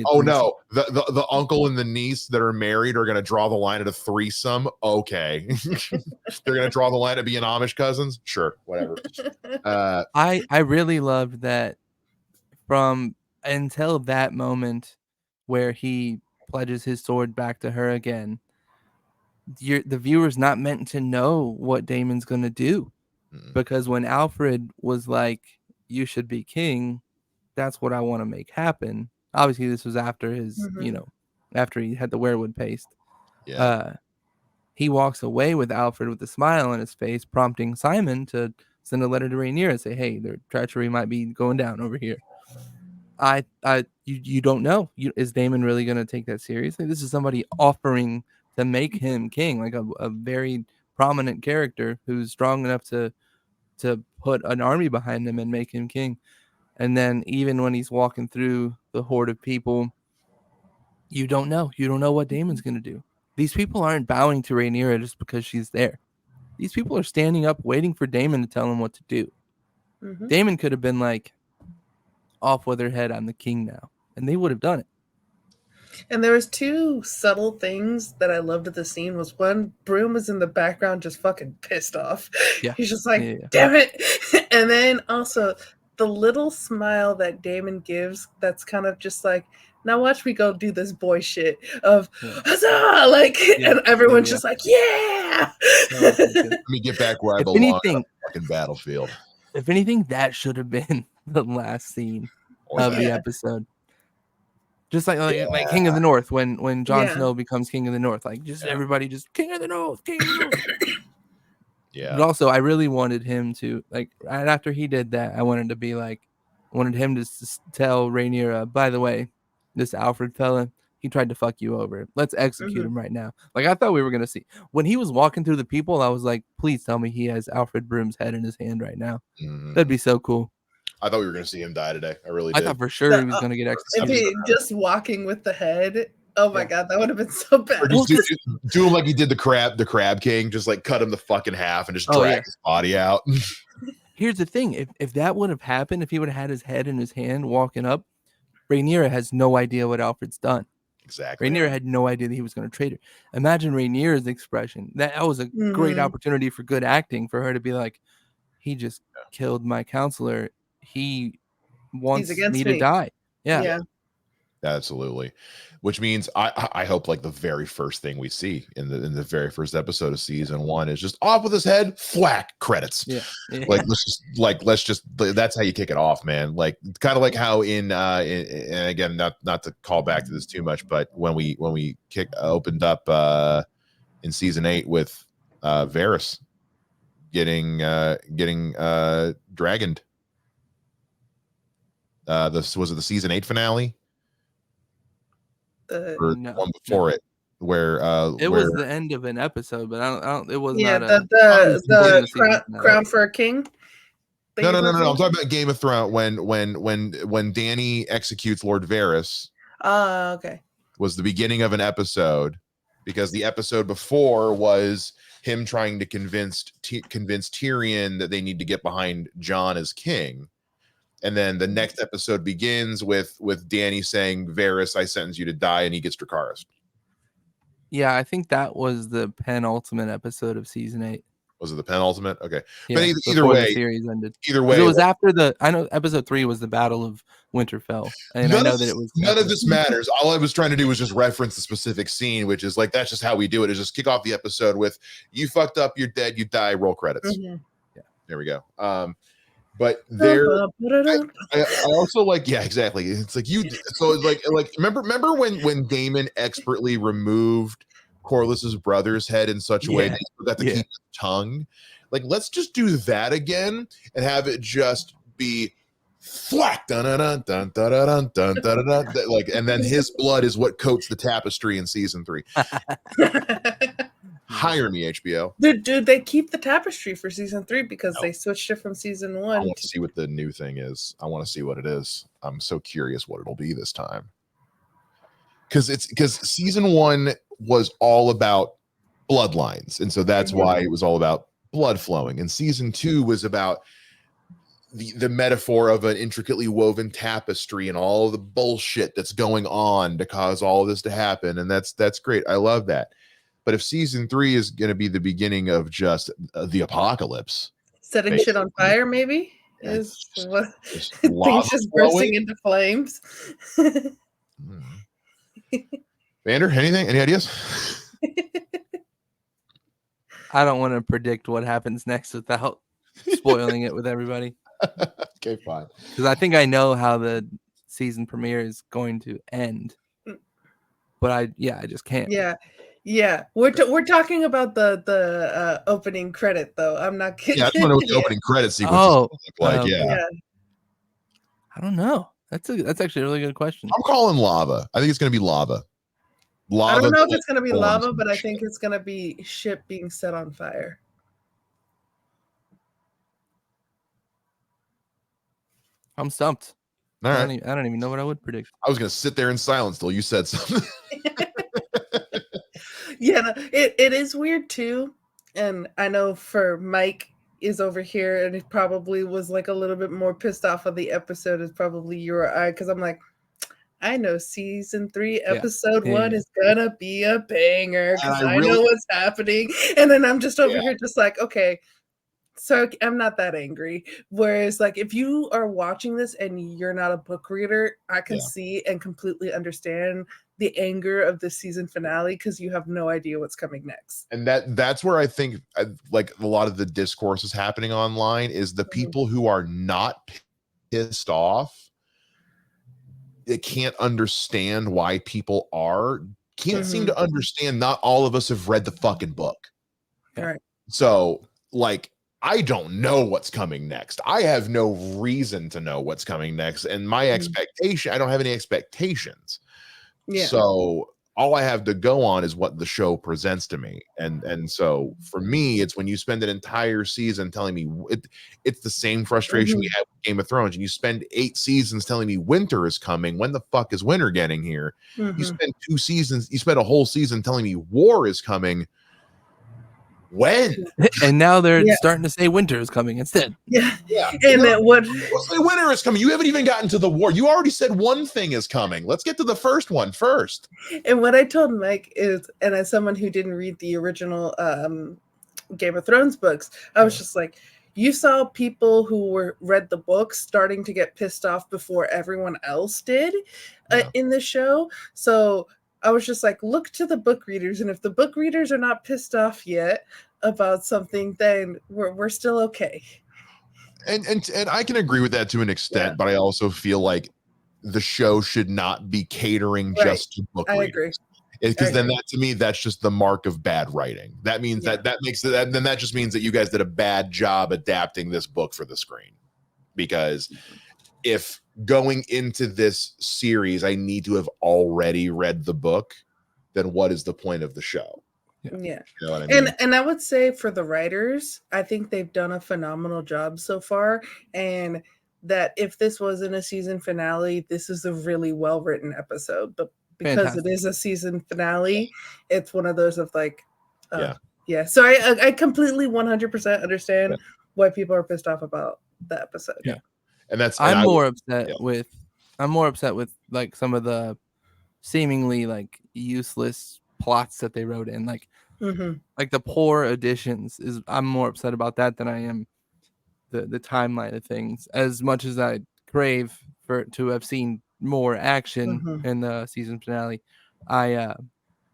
Oh no, the uncle and the niece that are married are gonna draw the line at a threesome. Okay. They're gonna draw the line at being Amish cousins. Sure, whatever. I really loved that from until that moment where he pledges his sword back to her again. The viewer's not meant to know what Daemon's gonna do, because when Alfred was like, "You should be king," that's what I want to make happen. Obviously, this was after his, after he had the werewood paste. Yeah. He walks away with Alfred with a smile on his face, prompting Simon to send a letter to Rhaenyra and say, "Hey, their treachery might be going down over here." You don't know. Is Daemon really going to take that seriously? This is somebody offering to make him king, like a very prominent character who's strong enough to put an army behind him and make him king. And then even when he's walking through the horde of people, you don't know. You don't know what Daemon's going to do. These people aren't bowing to Rhaenyra just because she's there. These people are standing up waiting for Daemon to tell them what to do. Daemon could have been like, off with her head, I'm the king now. And they would have done it. And there was 2 subtle things that I loved at the scene. Was one, Broom was in the background just fucking pissed off. Yeah. He's just like, damn it. And then also the little smile that Daemon gives, that's kind of just like, now watch me go do this boy shit of huzzah, like, and everyone's just like, yeah. Let me get back where I belong on the fucking battlefield. If anything, that should have been the last scene of the episode. Just like King of the North, when Jon Snow becomes King of the North, like just everybody just King of the North, King of the North. Yeah. But also, I really wanted him to, like, right after he did that, I wanted him to tell Rhaenyra, by the way, this Alfred fella, he tried to fuck you over. Let's execute him right now. Like, I thought we were gonna see when he was walking through the people. I was like, please tell me he has Alfred Broom's head in his hand right now. That'd be so cool. I thought we were going to see him die today. I really did. I thought for sure he was going to get executed. If he just walking with the head, oh my god, that would have been so bad. Or just do him like he did the Crab King, just like cut him the fucking half and just drag his body out. Here's the thing: if that would have happened, if he would have had his head in his hand walking up, Rhaenyra has no idea what Alfred's done. Exactly. Rhaenyra had no idea that he was going to trade her. Imagine Rhaenyra's expression. That was a great opportunity for good acting for her to be like, he just killed my counselor. He wants me to die. Yeah. Absolutely. Which means I hope like the very first thing we see in the very first episode of season 1 is just off with his head, thwack, credits. Like let's just that's how you kick it off, man. Like kind of like how in and again, not to call back to this too much, but when we opened up in season 8 with Varys getting dragoned. This was it the season 8 finale? Or one before it, where it was the end of an episode, but I don't. It was not the crown for a king. that No, you're no, no, no, talking no. I'm talking about Game of Thrones when Dany executes Lord Varys Okay. was the beginning of an episode, because the episode before was him trying to convince Tyrion that they need to get behind Jon as king. And then the next episode begins with Dany saying, Varys, I sentence you to die, and he gets Dracarys. Yeah, I think that was the penultimate episode of season 8. Was it the penultimate? Okay. Yeah, But either before way, the series ended. either 'Cause way, it was after I know episode 3 was the Battle of Winterfell, and I know that it was none after of this matters. All I was trying to do was just reference the specific scene, which is like, that's just how we do it, is just kick off the episode with, you fucked up, you're dead, you die, roll credits. Mhm. Yeah. There we go. But there, I also like, yeah, exactly. It's like so it's like remember when Damon expertly removed Corliss's brother's head in such a way that he forgot to keep his tongue? Like, let's just do that again and have it just be thwack, dun dun dun dun dun dun dun dun dun, like, and then his blood is what coats the tapestry in season 3. Hire me, HBO. Dude, they keep the tapestry for season 3 because they switched it from season 1. I want to see what the new thing is. I want to see what it is. I'm so curious what it'll be this time. Because season 1 was all about bloodlines, and so that's why it was all about blood flowing. And season 2 was about the metaphor of an intricately woven tapestry and all the bullshit that's going on to cause all of this to happen. And that's great. I love that. But if season 3 is going to be the beginning of just the apocalypse, setting shit on fire, maybe is what things just bursting into flames. Vander, anything? Any ideas? I don't want to predict what happens next without spoiling it with everybody. Okay, fine. Because I think I know how the season premiere is going to end, but I just can't. Yeah. We're talking about the opening credit though. I'm not kidding. Yeah, I just want to know what the opening credit sequence look like. Yeah. I don't know. That's actually a really good question. I'm calling lava. I think it's going to be lava. I don't know if it's going to be lava, but I think it's going to be ship being set on fire. I'm stumped. All right. I don't even know what I would predict. I was going to sit there in silence till you said something. Yeah, it is weird too. And I know for Mike is over here and he probably was like a little bit more pissed off of the episode is probably you or I, because I'm like, I know season 3 episode 1 is gonna be a banger because I know what's happening. And then I'm just over here just like, okay, so I'm not that angry. Whereas like if you are watching this and you're not a book reader, I can see and completely understand the anger of the season finale because you have no idea what's coming next. And that's where I think like a lot of the discourse is happening online is the people who are not pissed off, they can't understand why people can't seem to understand not all of us have read the fucking book. Right. So like, I don't know what's coming next. I have no reason to know what's coming next. And my expectation, I don't have any expectations. Yeah. So all I have to go on is what the show presents to me. And so for me, it's when you spend an entire season telling me it's the same frustration we have with Game of Thrones. And you spend 8 seasons telling me winter is coming. When the fuck is winter getting here? You spend 2 seasons, you spend a whole season telling me war is coming. When? And now they're starting to say winter is coming instead. Yeah. And that what's the winter is coming? You haven't even gotten to the war. You already said one thing is coming. Let's get to the first one first. And what I told Mike is, and as someone who didn't read the original Game of Thrones books, I was just like, you saw people who read the books starting to get pissed off before everyone else did in the show. So I was just like, look to the book readers, and if the book readers are not pissed off yet about something, then we're still okay. And I can agree with that to an extent, but I also feel like the show should not be catering just to book readers. Agree. Because then that, to me, that's just the mark of bad writing. That means that makes it, then that just means that you guys did a bad job adapting this book for the screen. Because if going into this series, I need to have already read the book, then what is the point of the show? Yeah. You know what I mean? And I would say for the writers, I think they've done a phenomenal job so far. And that if this wasn't a season finale, this is a really well written episode. But because Fantastic. it is a season finale, it's one of those of like, Yeah. yeah. So I completely 100% understand why people are pissed off about the episode. Yeah. And that's I'm and more upset with like some of the seemingly like useless plots that they wrote in, like the poor additions. I'm more upset about that than I am the timeline of things. As much as I crave for to have seen more action in the season finale,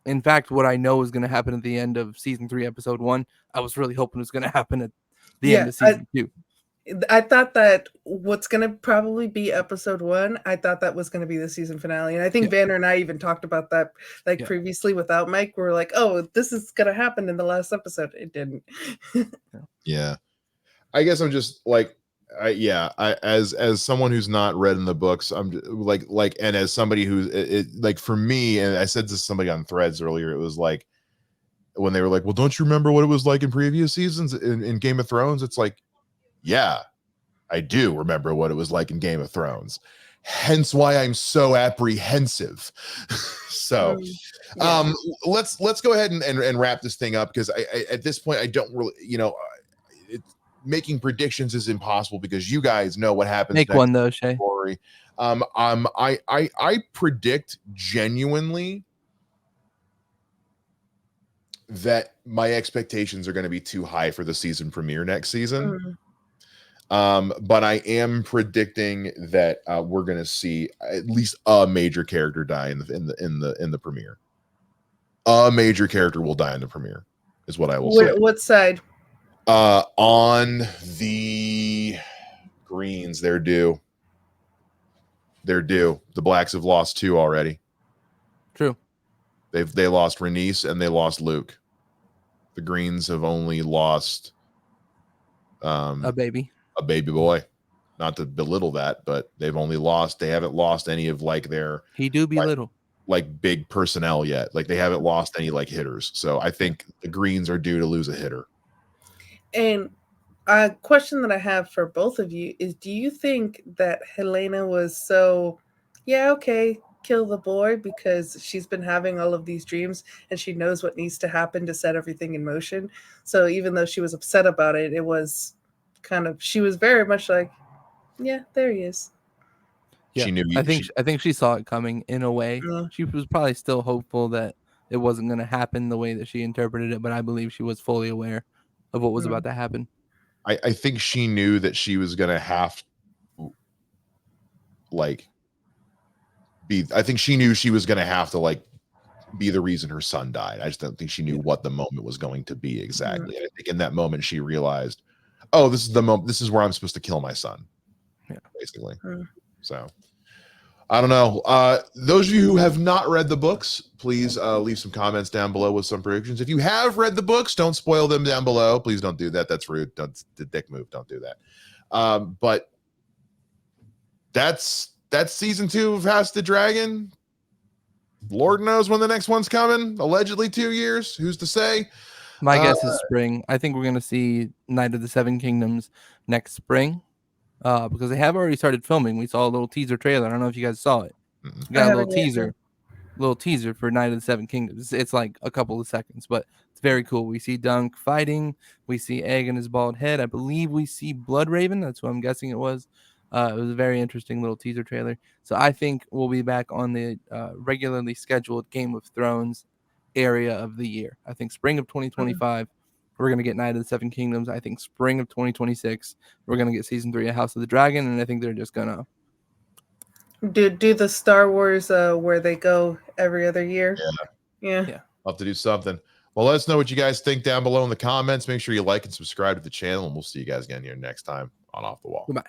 in fact, what I know is going to happen at the end of season 3, episode 1, I was really hoping was going to happen at the end of season 2. I thought that what's going to probably be episode 1, I thought that was going to be the season finale. And I think Vander and I even talked about that previously without Mike. We were like, oh, this is going to happen in the last episode. It didn't. Yeah. I guess I'm just like, as someone who's not read in the books, I'm like, and as somebody who's like, for me, and I said to somebody on Threads earlier, it was like, when they were like, well, don't you remember what it was like in previous seasons in Game of Thrones? It's like, yeah, I do remember what it was like in Game of Thrones. Hence why I'm so apprehensive. So let's go ahead and wrap this thing up, because I at this point I don't really, making predictions is impossible because you guys know what happens. Make one though, Shay. Story. I predict genuinely that my expectations are going to be too high for the season premiere next season. But I am predicting that we're going to see at least a major character die in the premiere. A major character will die in the premiere, is what I will say. What side? On the Greens, they're due. They're due. The Blacks have lost 2 already. True. They lost Rhaenys and they lost Luke. The Greens have only lost a baby boy. Not to belittle that, but they haven't lost any of like their belittle like big personnel yet. Like they haven't lost any like hitters. So I think the Greens are due to lose a hitter. And a question that I have for both of you is, do you think that Helena was so, kill the boy, because she's been having all of these dreams and she knows what needs to happen to set everything in motion? So even though she was upset about it, it was she was very much like, yeah, there he is. Yeah, she knew. I think she saw it coming in a way. Yeah. She was probably still hopeful that it wasn't going to happen the way that she interpreted it, but I believe she was fully aware of what was about to happen. I think she knew that she was going to have I think she knew she was going to have to be the reason her son died. I just don't think she knew what the moment was going to be exactly. And I think in that moment she realized, oh, this is the moment. This is where I'm supposed to kill my son. Yeah, basically. So I don't know. Those of you who have not read the books, please leave some comments down below with some predictions. If you have read the books, don't spoil them down below. Please don't do that. That's rude. That's the dick move. Don't do that. But that's season 2 of House of the Dragon. Lord knows when the next one's coming. Allegedly 2 years. Who's to say? My guess is spring. I think we're going to see Night of the Seven Kingdoms next spring, because they have already started filming. We saw a little teaser trailer. I don't know if you guys saw it. We got a little teaser for Night of the Seven Kingdoms. It's like a couple of seconds, but it's very cool. We see Dunk fighting. We see Egg and his bald head. I believe we see Blood Raven. That's what I'm guessing it was. It was a very interesting little teaser trailer. So I think we'll be back on the regularly scheduled Game of Thrones area of the year. I think spring of 2025, we're going to get Night of the Seven Kingdoms. I think spring of 2026, we're going to get season 3 of House of the Dragon. And I think they're just going to do the Star Wars where they go every other year. Yeah. I'll have to do something. Well, let us know what you guys think down below in the comments. Make sure you like and subscribe to the channel, and we'll see you guys again here next time on Off the Wall. Goodbye.